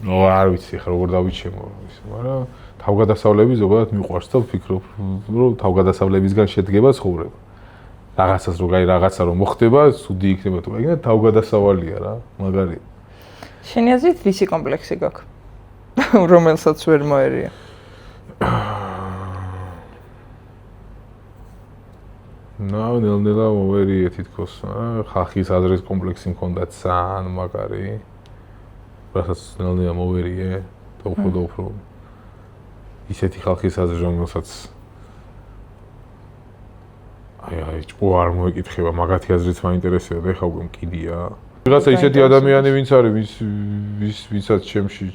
A: არ ვიცი ხა როგორ დავიჩემო ის, მაგრამ თავგადასავლები ზოგადად მიყვარს და ვფიქრობ, რომ თავგადასავლებისგან შედგება ცხოვრება. რაღაცას რო გაი რაღაცა რომ მოხდება, სუდი იქნება თუ კაი, თავგადასავალია რა, მაგარია.
C: შენი აზრით ვისი კომპლექსი გაქვს? რომელსაც ვერ მოერია?
A: ნელ-ნელა მოვერიე თითქოს, ხალხის აზრის კომპლექსი მქონდა ძალიან მაგარი. რასაც ნელ-ნელა მოვერიე და უფრო ისეთი ხალხის აზრი, რომელსაც აი ჭკო არ მოეკითხება, მაგათი აზრიც მაინტერესებდა, ეხლა უკვე მკიდია. ვიღაცა ისეთი ადამიანი ვინც არის, ვისაც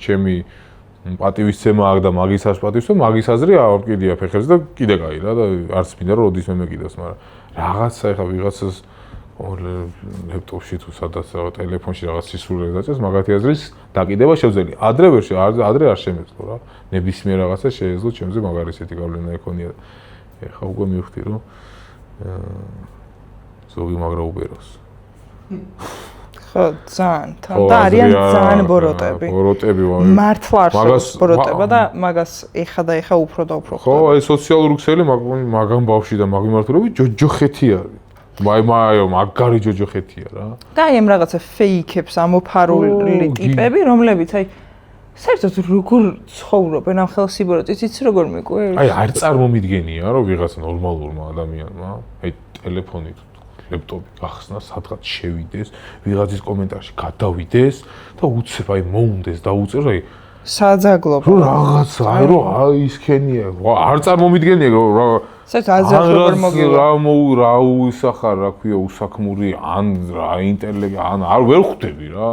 A: ჩემი პატივისცემა აქვს და მაგის აზრს პატივს, მაგის აზრი არ მკიდია ფეხებზე და კიდე კაი რა და არც მინდა რომ როდისმე მეკიდოს, მაგრამ რაღაცა ეხლა ვიღაცას ლეპტოპში თუ სადაც ტელეფონში რაღაც სისულელე დაწერს, მაგათი აზრის დაკიდება შეუძლია. ადრე არ შემეძლო რა. ნებისმიერ რაღაცას შეეძლო ჩემზე მაგარი ისეთი გავლენა ექონია. ეხლა უკვე მივხვდი რომ ზოგი მაგრა უბეროს.
C: ხო, ძალიან. და არიან ძალიან ბოროტები.
A: ბოროტები ვარ.
C: მართლა არსებობს ბოროტება და მაგას ეხა და ეხა უფრო და უფრო.
A: ხო, აი სოციალური ქსელი მაგან ბავში და მაგიმართულები ჯოჯოხეთი არის. მაგარი ჯოჯოხეთია რა.
C: და აი ამ რაღაცა ფეიქებს ამოფარული ტიპები, რომლებიც აი საერთოდ როგორ ცხოვრობენ ამ ხელსიბოროტით, იცი როგორ მიყვარს?
A: აი არ წარმომიდგენია რომ ვიღაცა ნორმალურმა ადამიანმა აი ტელეფონით ლეპტოპი გახსნა, სადღაც შევიდეს, ვიღაცის კომენტარში გადავიდეს და უცებ აი მოუნდეს და უწერს აი
C: საძაგლობა.
A: რომ რაღაცა აი რომ აი ისქენია, არ წარმომიდგენია რომ
C: საერთოდ აზრს როგორ მოგივა?
A: რა უისახარ, რა ქვია, უსაქმური ან რა ინტელექტი, ან არ ვერ ხვდები რა.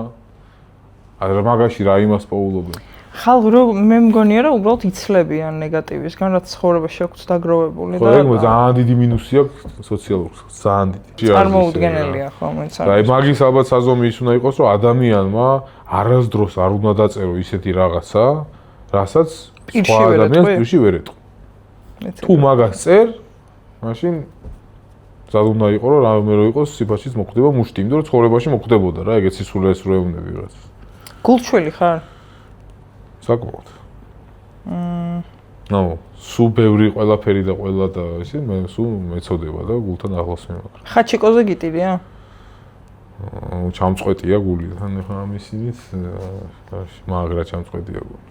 A: არა მაგაში რა იმას პოულობენ.
C: ხალხი მე მგონია რომ უბრალოდ იცლებიან ნეგატივისგან, რაც ცხოვრებაში აქვს დაგროვებული და
A: ხო, ეგ ძალიან დიდი მინუსი აქვს სოციალურ, ძალიან დიდი.
C: წარმოუდგენელია ხო, მეც არ.
A: აი მაგის ალბათ საზომი ის უნდა იყოს, რომ ადამიანმა არასდროს არ უნდა დაწერო ისეთი რაღაცა, რასაც სხვა ადამიანს პირში ვერ ეტყვა. თუ მაგას წერ, მაშინ ზად უნდა იყო რომ რამე რო იყოს სიფაჩის მოხდება მუშტი, იმიტომ რომ ცხოვრებაში მოხდებოდა რა, ეგეც სისულელეს რო ეუბნები ვიღაც.
C: გულჩველი ხარ?
A: საკმაოდ. ნუ, სულ ბევრი ყველაფერი და ყველა და ისე მე სულ მეწოდება და გულთან ახლოს მიმაგრე.
C: ხაჩიკოზე გიტირია?
A: ჩამწყვეტია გული, თან ახლა ამისინიც მაგრა ჩამწყვეტია გული.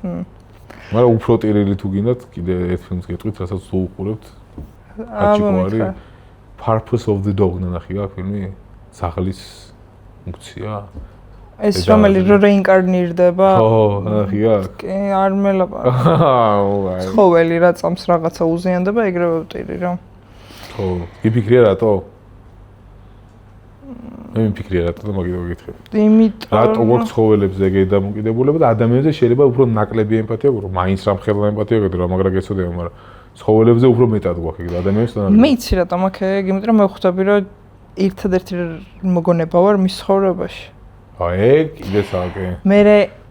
A: მაგრამ უფრო ტირილი თუ გინდათ, კიდე ერთ ფილმს გეტყვით, რასაც თუ უყურებთ. ხაჩიკო არის Purpose of the Dog ნახე რა ფილმი? ზაღლის ფუნქცია.
C: ეს რომელიც რეინკარნირდება?
A: ხო, ნახია.
C: კი, არ მელაპარაკე. ცხოველი რა წამს რაღაცა უზიანდება, ეგრევე ვტირი რა.
A: ხო, გიფიქრია რატო? მე მიფიქრია რატო და მაგით ვეკითხე.
C: იმიტომ
A: რატო გვაქვს ცხოველებზე ეგეთი დამოკიდებულება და ადამიანებზე შეიძლება უფრო ნაკლები ემპათია გვაქვს, მაინც რამხელა ემპათია გვაქვს, რა მაგრა გეცოდება, მაგრამ ცხოველებზე უფრო მეტად გვაქვს ეგ ადამიანებთან.
C: მე იცი რატომ აქ ეგ, იმიტომ რომ მე ხვდები რომ ერთადერთი მოგონება ვარ მის ცხოვრებაში.
A: ეგ კიდე სააკე.
C: მე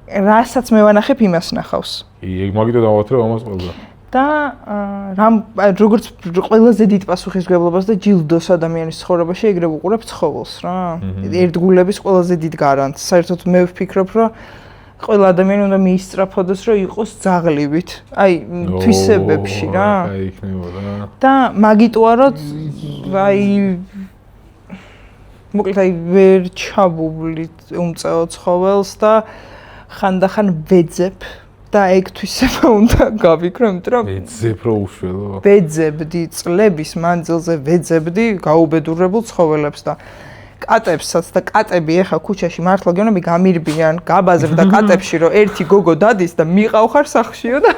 C: რასაც მე ვანახებ იმას ნახავს.
A: ეგ მაგიტო დავათრევ ამას ყველგან.
C: და როგორც ყველაზე დიდ პასუხისმგებლობას და ჯილდოს ადამიანის ცხოვრებაში ეგრე ვუყურებ ცხოველს რა. ერთგულების ყველაზე დიდ გარანტს. საერთოდ მე ვფიქრობ რომ ყველა ადამიანი უნდა მიისწრაფოდეს რომ იყოს ძაღლივით. აი თვისებებში რა.
A: აი იქნებოდა.
C: და მაგიტოა რომ აი მოკლედ აი ვერ ჩაბუბლით უმწეო ცხოველს და ხანდახან ვეძებ და ეგ თვისება უნდა გავიქრო, იმიტომ რომ
A: ვეძებ რო უშველო.
C: ვეძებდი წლების მანძილზე ვეძებდი გაუბედურებულ ცხოველებს და კატებსაც და კატები ეხა ქუჩაში მართლა გეუბნები გამირბიან, გაბაზრდა კატებში რომ ერთი გოგო დადის და მიყავხარ სახლშიო და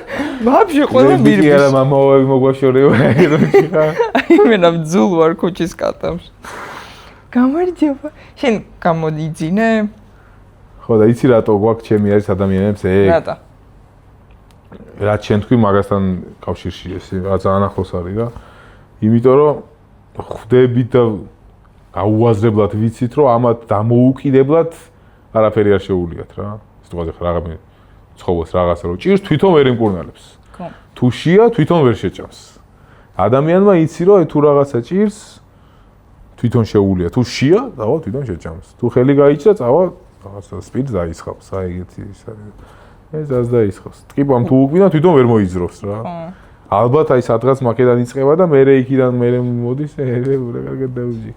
C: ვაფშე ყველა მირბის.
A: მე არა მამაო მოგვაშორეო აიროში ხა.
C: აი მე ნამძულ ვარ ქუჩის კატებს. გამარჯობა. შენ გამოიძინე?
A: ხო და იცი რატო გვაქვს ჩემი არის ადამიანებს ეგ?
C: რატო?
A: რა ჩვენ თქვი მაგასთან კავშირში ეს რა ძალიან ახლოს არის რა. იმიტომ რომ ხვდები და გაუაზრებლად ვიცით, რომ ამათ დამოუკიდებლად არაფერი არ შეუულიათ რა. სიტყვაზე რაღაცა ცხოველს რაღაცა რო ჭირს, თვითონ ვერ ემკურნალებს.
C: ხო.
A: თუ შია, თვითონ ვერ შეჭამს. ადამიანმა იცი რომ თუ რაღაცა ჭირს, თვითონ შეუულია. თუ შია, დავა თვითონ შეჭამს. თუ ხელი გაიჭრა, წავა რაღაცა სპიდს დაისხავს. აი ეგეთი ის არის. ეს ას დაისხავს. ტკიპამ თუ უკინა, თვითონ ვერ მოიძრობს რა. ალბათ აი სადღაც მაკედან იწყება და მერე იქიდან მერე მოდის, ურა კარგად დაუჯი.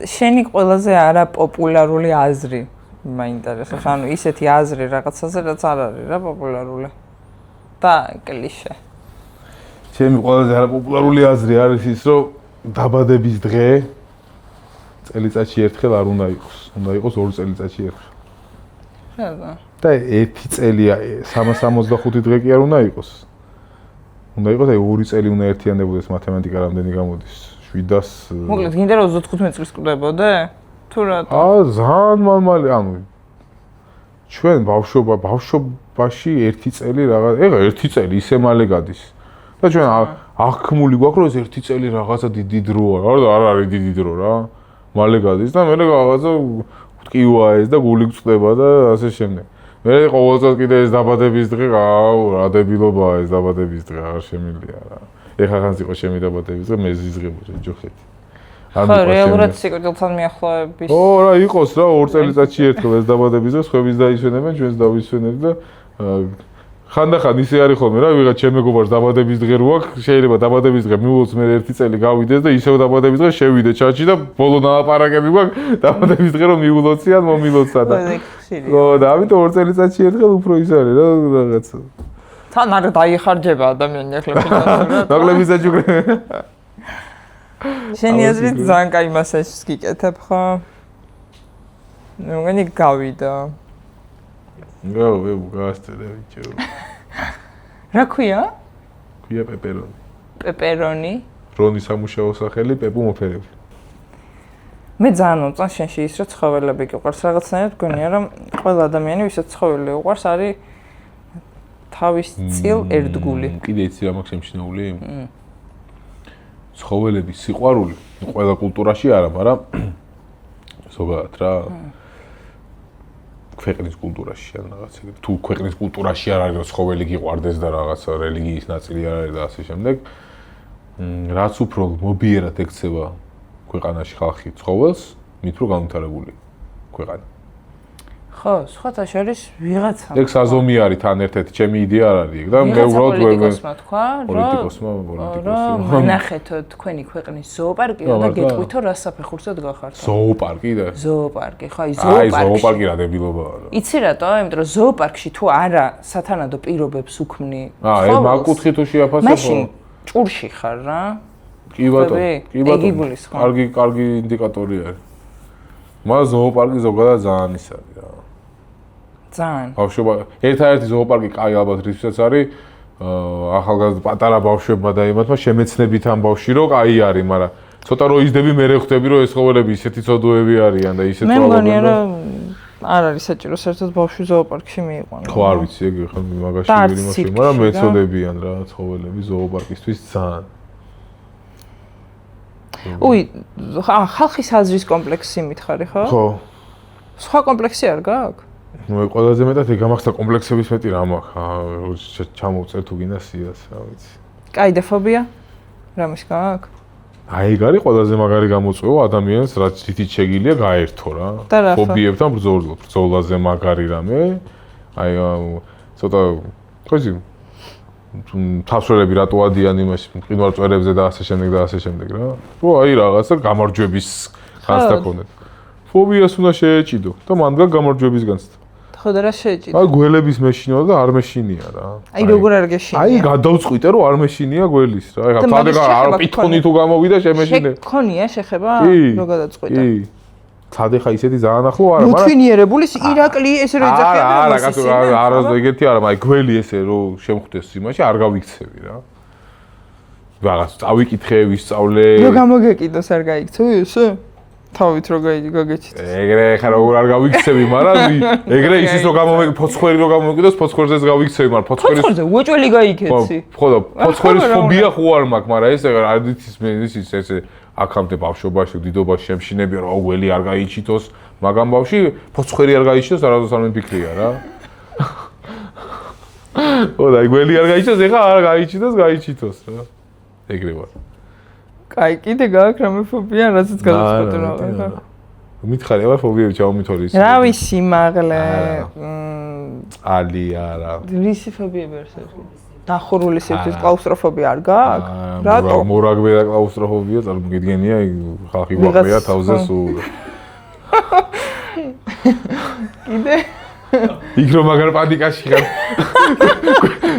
C: შენი ყველაზე არაპოპულარული აზრი მაინტერესებს. ანუ ისეთი აზრი რაღაცაზე, რაც არ არის რა პოპულარული. და კლიშე.
A: ჩემი ყველაზე არაპოპულარული აზრი არის ის, რომ დაბადების დღე წელიწადში ერთხელ არ უნდა იყოს. უნდა იყოს 2 წელიწადში ერთხელ.
C: რა?
A: და 1 წელია 365 დღე კი არ უნდა იყოს. უნდა იყოს აი 2 წელი უნდა ერთიანდებოდეს მათემატიკა რამდენი გამოდის 700.
C: მოკლედ გინდა რომ 35 წლის კვდებოდე? თუ რატო?
A: ძალიან მალე, ანუ ჩვენ ბავშვობაში 1 წელი რაღაც, ეხა 1 წელი ისე მალე გადის. და ჩვენ აღქმული გვაქვს რომ ეს 1 წელი რაღაცა დიდი დროა, რა არ არის დიდი დრო რა. მალე გადის და მე რაღაცა ტკივა ეს და გული გწდება და ასე შემდეგ. მე ყოველწელს კიდე ეს დაბადების დღე, აუ, რა დებილობაა ეს დაბადების დღე, აღარ შემილია რა. ეხა ხანს იყო ჩემი დაბადების დღე, მე ზიზღებოდი ჯოხეთი.
C: ხო, რეალურად სიკვდილთან მიახლოების.
A: ო, რა იყოს რა, 2 წელიწადში ერთხელ ეს დაბადების დღე, სხვების დაისვენებენ, ჩვენს დავისვენებ და ხანდახან ისე არის ხოლმე რა, ვიღაც ჩემ მეგობარს დაბადების დღე რო აქვს, შეიძლება დაბადების დღე მიულოს მე 1 წელი გავიდეს და ისევ დაბადების დღე შევიდე ჩარჩი და ბოლო ნააპარაკები გვაქვს დაბადების დღე რომ მიულოციან, მომილოცა და. ხო, და ამიტომ 2 წელიწადში ერთხელ უფრო ის არის რა, რაღაცა.
C: თან არ დაიხარჯება ადამიანი ახლა ფინანსურად.
A: ნაკლების დაჯუგრე.
C: შენი აზრით ძალიან კაი მასაჟს გიკეთებ ხო? მე მგონი გავიდა.
A: გაასწრე ბიჭო.
C: რა ქვია?
A: ქვია პეპერონი.
C: პეპერონი?
A: რონი სამუშაო სახელი, პეპუ მოფერები.
C: მე ძალიან მომწონს შენში ის რომ ცხოველები გიყვარს რაღაცნაირად გონია რომ ყველა ადამიანი ვისაც ცხოველი უყვარს არის თავის წილ ერთგული.
A: კიდე იცი რა მაქვს შემჩნეული? ცხოველების სიყვარული ყველა კულტურაში არა, მაგრამ ზოგადად რა ქვეყნის კულტურაში ან რაღაცა თუ ქვეყნის კულტურაში არ არის ცხოველი გიყვარდეს და რაღაცა რელიგიის ნაწილი არ არის და ასე შემდეგ რაც უფრო მობიერად ექცევა ქვეყანაში ხალხი ცხოველს მით უფრო განვითარებული ქვეყანა
C: ხო სხვათა შორის ვიღაცა
A: ეგ საზომი არის თან ერთ-ერთი ჩემი იდეა არ არის ეგ და მე უბრალოდ
C: პოლიტიკოსმა თქვა
A: პოლიტიკოსმა
C: ნახეთო თქვენი ქვეყნის ზოოპარკია და გეტყვითო რა საფეხურსად გახართ
A: ზოოპარკი და
C: ზოოპარკი ხო აი
A: ზოოპარკი რა დებილობაა რა
C: იცი რატო იმიტომ რომ ზოოპარკში თუ არა სათანადო პირობებს უქმნი
A: ეს მაგკუთხი თუ შეაფასებ
C: მაშინ ჭურში ხარ რა
A: კი ბატონო კარგი ინდიკატორი არის მაგრამ ზოოპარკი ზოგადად ძალიან ის არის რა
C: ძალიან
A: ბავშვობა ერთ-ერთი ზოოპარკი კაი ალბათ რისთვისაც არის ახალგაზრდა პატარა ბავშვებმა და იმათმა შემეცნებით ამ ბავშვი რომ კაი არის მაგრამ ცოტა რო იზდები მე ხვდები რომ ეს ცხოველები ისეთი ცოდოები არიან და ისეთ
C: მე მგონია რომ არ არის საჭირო საერთოდ ბავშვი ზოოპარკში მიიყვანო
A: ხო არ ვიცი ეგ ხა მაგაში ვირი მასე მაგრამ მეცოდებიან რა ცხოველები ზოოპარკისთვის ძალიან
C: უი ხალხის აზრის კომპლექსი მითხარი ხო?
A: ხო.
C: სხვა კომპლექსი არ გაქვს?
A: ნუ ყველაზე მეტად ეგ გამახსნა კომპლექსების მეტი რა მაქვს. ჩამოვწერ თუ გინდა სიას, რა ვიცი.
C: კაიდეფობია? რამის გაქვს?
A: აი ეგ არის ყველაზე მაგარი გამოწვევა ადამიანს, რაც თითით შეგიძლია გაერთო რა. ფობიებთან ბრძოლაზე მაგარი რამე. აი ცოტა ხოჭი თასვლები რატო ადიან იმაში მყინვარ წვერებზე და ასე შემდეგ რა. რო აი რაღაცა გამარჯვების განცდა ქონდეთ. ფობიას უნდა შეეჭიდო და მანდ გამარჯვების განცდა.
C: ხო და რა შეეჭიდო?
A: აი გველების მეშინო და არ მეშინია რა.
C: აი როგორ არ გეშინია?
A: აი გადავწყვიტე რომ არ მეშინია გველის რა. აი თადე არ პიტხონი თუ გამოვიდა შემეშინე.
C: შეგქონია შეხება? რო გადაწყვიტე.
A: კი. თადე ხა ისეთი ძალიან ახლო არა,
C: მაგრამ მუთვინიერებულის ირაკლი ესე რო ეძახიან და
A: არა, კაცო, არა ეგეთი არა, მაგრამ გველი ესე რო შემხვდეს იმაში არ გავიქცევი რა. რაღაც წავიკითხე, ვისწავლე.
C: რო გამოგეკიდოს არ გაიქცევი ესე? თავით რო გაგეჩით.
A: ეგრე ხა როგორ არ გავიქცევი, მაგრამ ეგრე ისიც რო ფოცხვერი რო გამომეკიდოს, ფოცხვერზეც გავიქცევი, მაგრამ
C: ფოცხვერზე უეჭველი გაიქეცი.
A: ხო და ფოცხვერის ფობია ხო არ მაქვს, მაგრამ ეს არც ის ესე აქამდე ბავშვობაში, დიდობაში შემშინებია, რომ გველი არ გაიჩითოს, მაგრამ ბავში ფოცხვერი არ გაიჩითოს, არასდროს არ მიფიქრია რა. ხო და გველი არ გაიჩითოს, ეხა არ გაიჩითოს რა. ეგრე ვარ.
C: კაი, კიდე გააქვს რამე ფობია, რასაც გადაწყვეტე რა.
A: მითხარი, აბა ფობიები ჩავმითორი ის.
C: რა ვიცი, მაღლე.
A: ალი არა.
C: რისი ფობიები არსებობს? დახურული სივრცის კლაუსტროფობია არ გააქვს?
A: რატო? მორაგბე და კლაუსტროფობია, წარმოგიდგენია, ხალხი გვაყრია თავზე სულ.
C: კიდე
A: იქ რომ მაგარ პანიკაში ხარ.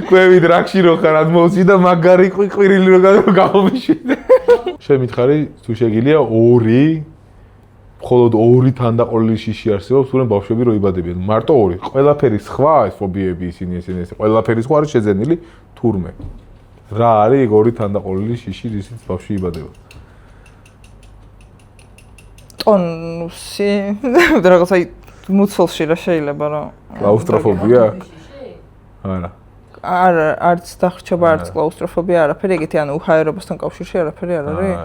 A: კვევი დრაქში რო ხარ, ადმოვსი და მაგარი ყვირილი რო გამომიშვიდე. შემითხარი, თუ შეგიძლია 2 მხოლოდ 2 თანდაყოლილი შიში არსებობს, თუნდაც ბავშვები რო იბადებიან. მარტო 2. ყველაფერი სხვა ეს ფობიები ისინი ყველაფერი სხვა არის შეძენილი თურმე. რა არის 2 თანდაყოლილი შიში, რისიც ბავშვი იბადება?
C: ტონუსი, რაღაცა მუცელში რა შეიძლება რა.
A: კლაუსტროფობია? არა.
C: არც დახრჩობა, არც კლაუსტროფობია, არაფერი ეგეთი, ანუ უჰაერობასთან კავშირში არაფერი არ არის?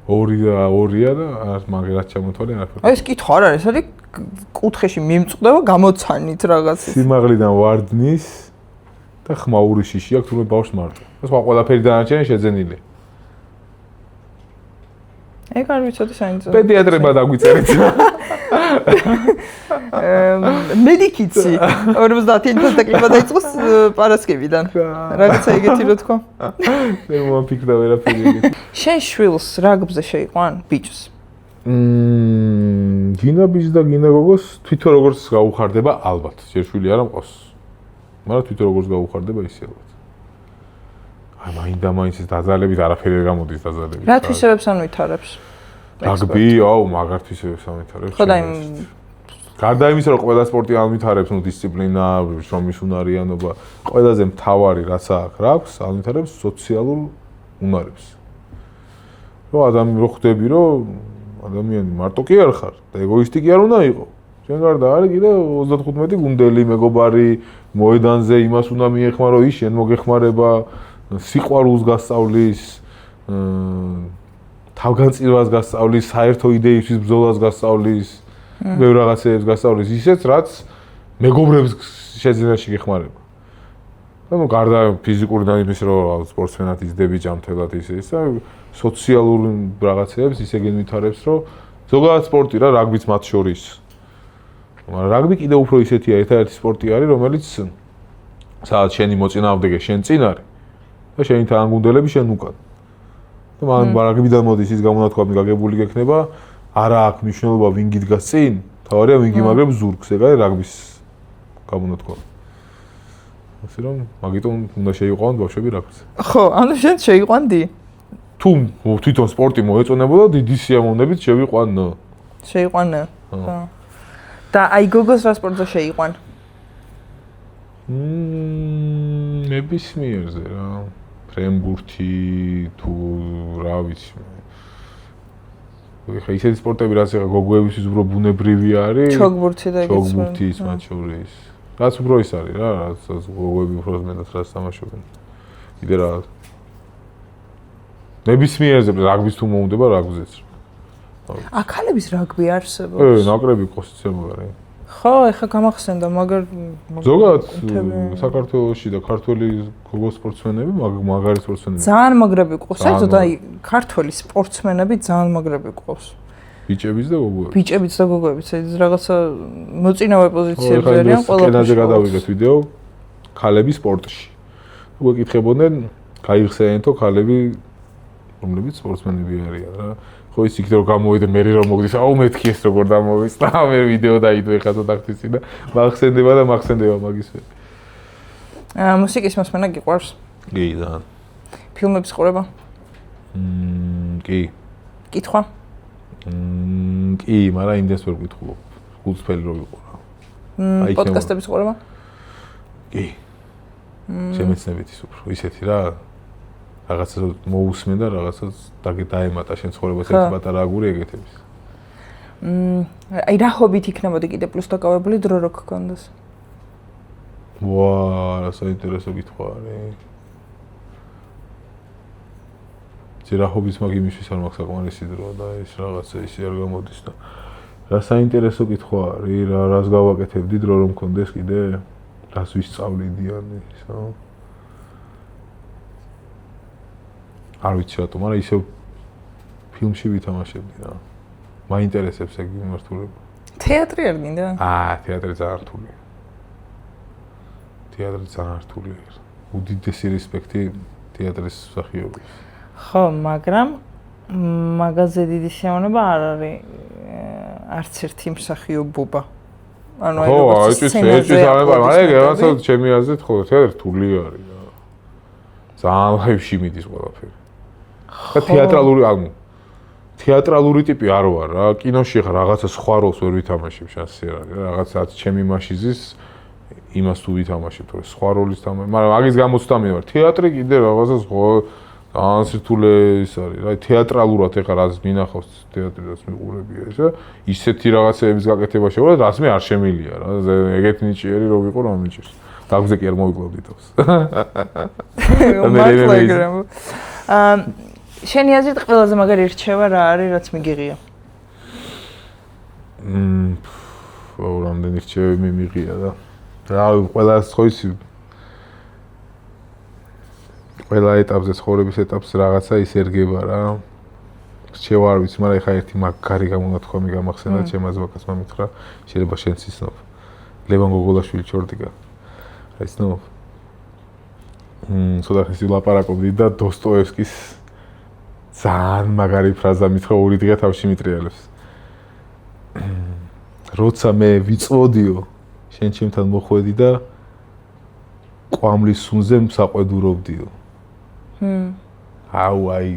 A: 2-ია და არ მაგერაც ჩამოთვალე არაფერი.
C: აი ეს კითხვა არ არის, არის კუთხეში მიმწყდება გამოცანით რაღაცის.
A: სიმაღლიდან ვარდნის და ხმაური შიში აქვს თურმე ბავშვს მარტო. სხვა ყველაფერი დანარჩენი შეძენილია.
C: ეგ არ ვიცოდი საინტერესო.
A: პედიატრებმა დაგვიწერეთ.
C: მედიკიცი 50-იან დაკლება დაიწყოს პარასკევიდან. რაღაცა ეგეთი რო თქვა.
A: მე მომფიქრდა ვერაფერი ეგეთი.
C: შენ შვილს რაგბზე შეიყვან ბიჭს?
A: გინა ბიჭს და გინა გოგოს თვითონ როგორც გაუხარდება ალბათ. ჯერ შვილი არ მყავს. მაგრამ თვითონ როგორც გაუხარდება ისე ალბათ. აი მაინდა-მაინც ეს დაძალებით არაფერი არ გამოდის დაძალებით.
C: რა თვისებებს ან ვითარებს?
A: რაგბი, აუ, მაგარ თვისებებს ამითარებს.
C: ხო და
A: გარდა იმისა, რომ ყველა სპორტი ამითარებს, ნუ დისციპლინა, შრომის უნარიანობა, ყველაზე მთავარი რაც აქვს, ამითარებს სოციალურ უნარებს. რო ხვდები, რომ ადამიანი მარტო კი არ ხარ და ეგოისტი კი არ უნდა იყო. შენ გარდა არის კიდე 35 გუნდელი, მეგობარი, მოედანზე იმას უნდა მიეხმარო, ის შენ მოგეხმარება, სიყვარულს გასწავლის, თავგანწირვას გასწავლის, საერთო იდეისთვის ბრძოლას გასწავლის, ბევრ რაღაცებს გასწავლის, ისეც რაც მეგობრებს შეძენაში გეხმარება. ანუ გარდა ფიზიკური და იმის რომ სპორტსმენად იზრდები ჯანმრთელად ისე სოციალურ რაღაცებს ისე გენვითარებს, რომ ზოგადად სპორტი რა რაგბიც მათ შორის. მაგრამ რაგბი კიდევ უფრო ისეთია, ერთადერთი სპორტი არის, რომელიც სადაც შენი მოწინააღმდეგე შენ წინ არის და შენი თანაგუნდელები შენ უკან. და მაგრამ რაგბიდან მოდის ის გამონათქვამი გაგებული გექნება, არა აქვს მნიშვნელობა ვინ გიდგას წინ, თავარია ვინ გიმაგრებს ზურგს, ეგ არის რაგბის გამონათქვამი. ასე რომ მაგიტომ უნდა შეიყვანონ ბავშვები რაგბზე.
C: ხო, ანუ შენ შეიყვანდი?
A: თუ თვითონ სპორტი მოეწონებოდა, დიდი სიამოვნებით შევიყვანო.
C: შეიყვანე. ხო. და აი გოგოს რა სპორტზე შეიყვან?
A: ნებისმიერზე რა. ფრენბურთი თუ რა ვიცი. ხა ისეთი სპორტები რაც ეხა გოგოებისთვის უფრო ბუნებრივი არის.
C: ჩოგბურთი და ეგეც.
A: ჩოგბურთი ის მათ შორის. რაც უფრო ის არის რა, რაც გოგოები უფრო მეტად რაც თამაშობენ. კიდე რა. ნებისმიერზე რაგბის თუ მოუნდება რაგბზეც.
C: აქალების რაგბი არსებობს?
A: ნაკრები ყოსიცებო არის.
C: ხო, ეხა გამახსენდა, მაგრამ
A: ზოგადად საქართველოში და ქართველი გოგო სპორტსმენები, მაგარი სპორტსმენები.
C: ძალიან მაგრები ყავს, საერთოდ აი ქართველი სპორტსმენები ძალიან მაგრები ყავს.
A: ბიჭებიც და გოგოებიც.
C: ბიჭებიც და გოგოებიც, ეს რაღაცა მოწინავე პოზიციებზე არიან ყველაფერში.
A: კენაზე გადავიღეთ ვიდეო ქალები სპორტში. უგეკითხებოდნენ, გაიხსენეთ თო ქალები რომლებიც სპორტსმენები არიან რა. ხო ის იქ რომ გამოვიდე მე რომ მოგდის, აუ მეთქი ეს როგორ დამოვისწა, მე ვიდეო დაიდო ეხა ცოტა ხთისი და მახსენდება მაგისვე.
C: მუსიკის მოსმენა გიყვარს?
A: კი, ძალიან.
C: ფილმების ყურება?
A: კი.
C: კითხვა?
A: კი, მაგრამ იმდენს ვერ ვკითხულობ. გულწრფელი რო ვიყო რა.
C: პოდკასტების ყურება?
A: კი. შემეცნებით ის უფრო ისეთი რა.
B: რაღაცა მოусმენ და რაღაცას დაემატა შენ ცხოვრებას ერთ პატარა აგური ეგეთების.
C: აი რა ჰობით იქნებოდი კიდე პლუს დაკავებული დრო რო გქონდეს?
B: რა საინტერესო კითხვა არის. რა ჰობის მაგ იმისთვის არ მაქვს საკმარისი დრო და ეს რაღაცა ისე არ გამოდის და რა საინტერესო კითხვა არის, რას გავაკეთებდი დრო რომ მქონდეს კიდე? რას ვისწავლიდიანი, ისო? არ ვიცი რატომ, მაგრამ ისევ ფილმში ვითამაშებდი რა. მაინტერესებს ეგ მიმართულება.
C: თეატრი არ გინდა?
B: თეატრი ძალიან რთულია. თეატრი ძალიან რთულია. უდიდესი რესპექტი თეატრის მსახიობებს.
C: ხო, მაგრამ მაგაზე დიდი შეავნება არ არის არც ერთი მსახიობობა. ანუ აი როგორც
B: ეჭვის აღება, მაგრამ ეგ რაღაცა ჩემი აზრით ხო თეატრი რთული არის რა. ძალიან ლაივში მიდის ყველაფერი. და თეატრალური ტიპი არ ვარ რა. კინოში ხა რაღაცა სხვა როლს ვერ ვითამაშებ შანსი არ არის. რაღაცაც ჩემი მაშიზის იმას თუ ვითამაშებ, თორე სხვა როლის თამაშობ, მაგრამ მაგის გამოცდა მინდა. თეატრი კიდე რაღაცა სხვა ძალიან სირთულე ის არის რა. თეატრალურად ეხა რაც მინახავს თეატრიდაც მიყურებია ესა, ისეთი რაღაცების გაკეთება შეუძლია, რაც მე არ შემილია რა. ეგეთი ნიჭიერი რო ვიყო რა მიჭირს. დაგზე კი არ მოვიკლავდი თავს.
C: შენი აზრით ყველაზე მაგარი რჩევა რა არის, რაც მიგიღია?
B: რამდენი რჩევები მიღია და ყველას ხო ისი ყველა ეტაპზე ცხოვრების ეტაპს რაღაცა ის ერგება რა. რჩევა არ ვიცი, მაგრამ ეხა ერთი მაგარი გამონათქვამი გამახსენდა ჩემ აზბაკას მომითხრა, შეიძლება შენც იცნობ. ლევან გოგოლაშვილი ჩორტიკა. აი ცნობ. ცოტა ხნის ვილაპარაკობდი და დოსტოევსკის ძალიან მაგარი ფრაზა მითხრა ორი დღე თავში მიტრიალებს. როცა მე ვიწოდიო, შენ ჩემთან მოხვედი და ყვამლის სუნზე მსაყვედურობდიო. აი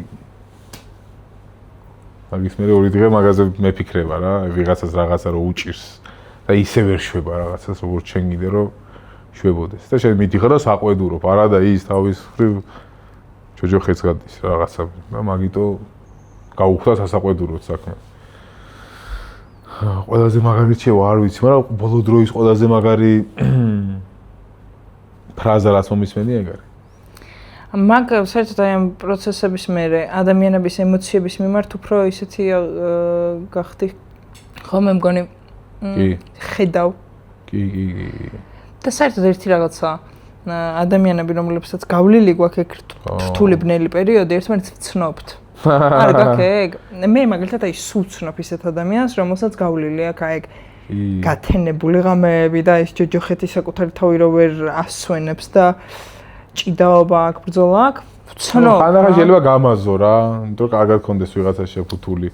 B: მაგის მე ორი დღე მაგაზე მეფიქრება რა, ვიღაცას რაღაცა რო უჭირს და ისე ვერ შვება რაღაცას როგორც შენ გიდე რომ შვებოდეს. და შენ მიდიხარ და საყვედურობ, არა და ის თავის ხრივ ჯოჯოხეთს გადის რაღაცა და მაგიტო გაუხდა სასაყვედუროთ საქმე. ყველაზე მაგარი რჩევა არ ვიცი, მაგრამ ბოლო დროის ყველაზე მაგარი ფრაზა რაც მომისმენი ეგ არის.
C: მაგ საერთოდ აი ამ პროცესების მერე ადამიანების ემოციების მიმართ უფრო ისეთი გახდი ხო მე მგონი ხედავ.
B: კი.
C: და საერთოდ ერთი რაღაცა ადამიანები რომლებსაც გავლილი გვაქვს ეგ რთული ბნელი პერიოდი ერთმანეთს ვცნობთ. არ გაქვს ეგ? მე მაგალითად აი სულ ვცნობ ისეთ ადამიანს, რომელსაც გავლილი აქვს აი ეგ გათენებული ღამეები და ეს ჯოჯოხეთი საკუთარი თავი რო ვერ ასვენებს და ჭიდაობა აქვს, ბრძოლა აქვს. ვცნობ.
B: ხანდახან შეიძლება გამაზო რა, იმიტომ რომ კარგად კონდეს ვიღაცა შეფუთული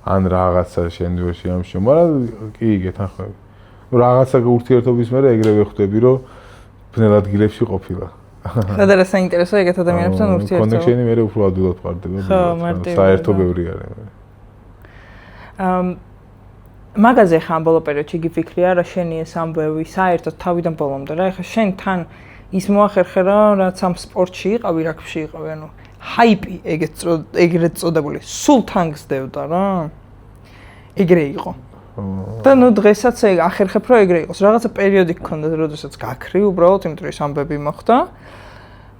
B: ან რაღაცა შენ ვერში ამშო, მაგრამ კი გეთანხმები. რაღაცა ურთიერთობის მერე ეგრევე ხვდები რომ ბნელ ადგილებში ყოფილა.
C: და რა საინტერესო ეგეთ ადამიანებთან ურთიერთობა.
B: კონექშენი მერე უფრო ადვილად ვყარდება. საერთო ბევრი არის.
C: მაგაზე ხან ბოლო პერიოდში გიფიქრია რა შენი ეს ამბები საერთოდ თავიდან ბოლომდე რა ეხა შენ თან ის მოახერხე რაც ამ სპორტში იყავი რაგბიში იყავი ანუ ჰაიპი ეგრეთ წოდებული სულ თან გზდევდა რა ეგრე იყო და ნუ დღესაც ახერხებ რომ ეგრე იყოს რაღაცა პერიოდი გქონდა როდესაც გაქრი უბრალოდ იმიტომ რომ ეს ამბები მოხდა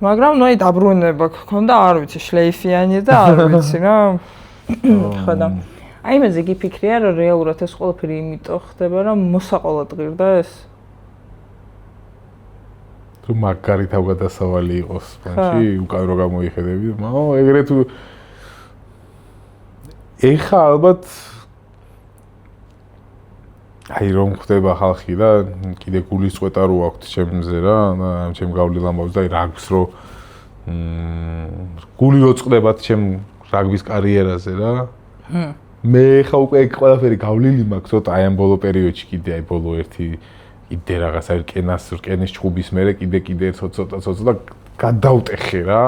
C: მაგრამ ნუ აი დაბრუნება გქონდა არ ვიცი შლეიფიანი და არ ვიცი რა ხოდა აი იმაზე გიფიქრია რომ რეალურად ეს ყველაფერი იმიტომ ხდება რომ მოსაყოლად ღირდა ეს
B: რომ მაგარი თავგადასავალი იყოს სპონჩი უკან რო გამოიხედები მაგრამ ეგრე თუ ეხა ალბათ აი რომ ხდება ხალხი და კიდე გულისწყეტა რო აქვთ ჩემზე რა და ჩემ გავლილ ამბავს და აი რაგბის რო გული რო წყდებათ ჩემ რაგბის კარიერაზე რა მე ხა უკვე ყველაფერი გავლილი მაქვს ცოტა აი ამ ბოლო პერიოდში კიდე აი ბოლო ერთი კიდე რაღაცა რკენის ჩხუბის მერე კიდე ცოტა და გადავტეხე რა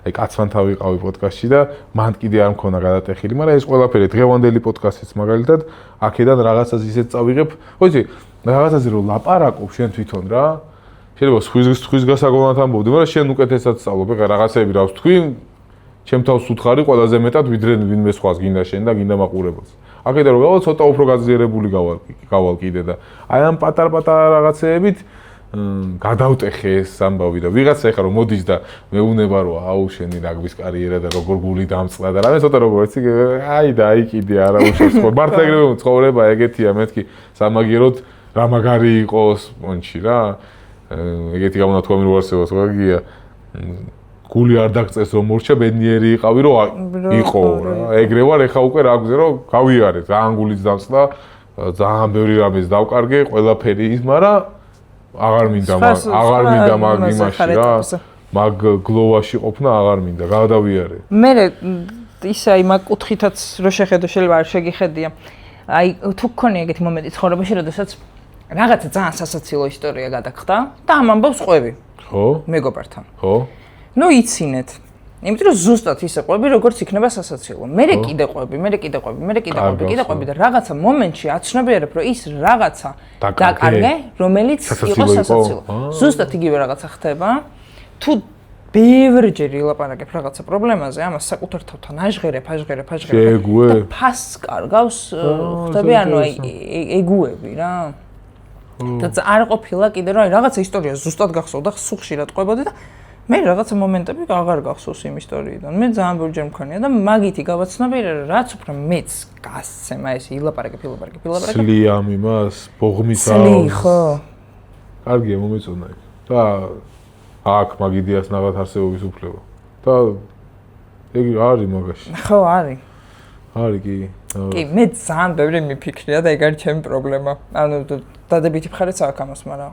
B: აი კაცმან თავი ვიყავი პოდკასტში და მან კიდე არ მქონა გადატეხილი მაგრამ ეს ყველაფერი დღევანდელი პოდკასტიც მაგალითად აქედან რაღაცას ისეთ წავიღებ ხო იცი რაღაცაზე რომ ლაპარაკობ შენ თვითონ რა შეიძლება სხვის გასაგონად ამბობდი მაგრამ შენ უკეთესად სწავლობ ეხა რაღაცები რავს თქვი
A: ჩემ თავს უთხარი ყველაზე მეტად ვიდრე ვინმე სხვას გინდა შენ და გინდა მაყურებელს. აქედან რომ გავალ ცოტა უფრო გაძლიერებული გავალ კიდე და აი ამ პატარ-პატარა რაღაცეებით გადავტეხე ეს ამბავი და ვიღაცა ეხა რომ მოდის და მეუნება რომ აუ შენი რაგბის კარიერა და როგორ გული დამწყდა და რამე ცოტა როგორ იცი აი და აი კიდე არა უშავს ხო მართლა ეგრევე ცხოვრება ეგეთია მეთქი სამაგიეროდ რა მაგარი იყოს პონჩი რა ეგეთი გამონათქვამი რო არსებობს ხო გიგია გული არ დაგწეს რომ მორჩა ბედნიერი იყავი რომ იყო რა ეგრე ვარ ეხა უკვე რა გვზე რომ გავიარეთ ძალიან გულიც დამწყდა ძალიან ბევრი რამეს დავკარგე ყველაფერი ის მაგრამ აღარ მინდა მაგ იმაში რა მაგ გლოვაში ყოფნა აღარ მინდა გადავიარე
C: მე ისე აი მაგ კუთხითაც რო შეხედო შეიძლება არ შეგიხედია აი თუ გქონია ეგეთი მომენტი ცხოვრებაში როდესაც რაღაცა ძალიან სასაცილო ისტორია გადაგხდა და ამ ამბავს ყვევი
A: ხო
C: მეგობართან
A: ხო
C: ნუ იცინეთ იმიტომ რომ ზუსტად ისე ყვები როგორც იქნება სასაცილო მე კიდე ყვები და რაღაცა მომენტში აცნობიერებ რომ ის რაღაცა დაკარგე რომელიც იყო სასაცილო ზუსტად იგივე რაღაცა ხდება თუ ბევრჯერ ილაპარაკებ რაღაცა პრობლემაზე ამას საკუთარ თავთან აჟღერებ და ფასს კარგავს ხდები ანუ აი ეგუები რა და არ ყოფილა კიდე რომ აი რაღაცა ისტორია ზუსტად გახსოვდა სულ ხშირად ყვებოდი და მე რაღაცა მომენტები აღარ გახსოვს იმ ისტორიიდან. მე ძალიან ბევრჯერ მქონია და მაგითი გავაცნობიერე რაც უფრო მეც გასცემა ეს ილაპარაკებ.
A: სლი ამ იმას, ბოღმისა.
C: სლი ხო.
A: კარგია მომეწონა იქ. და აქ მაგ იდეას ნახავთ არსებობის უფლება. და ეგ არის მაგაში.
C: ხო, არის.
A: არის კი.
C: კი, მე ძალიან ბევრი მიფიქრია და ეგ არის ჩემი პრობლემა. ანუ დადებითი მხარეც აქვს ამას, მაგრამ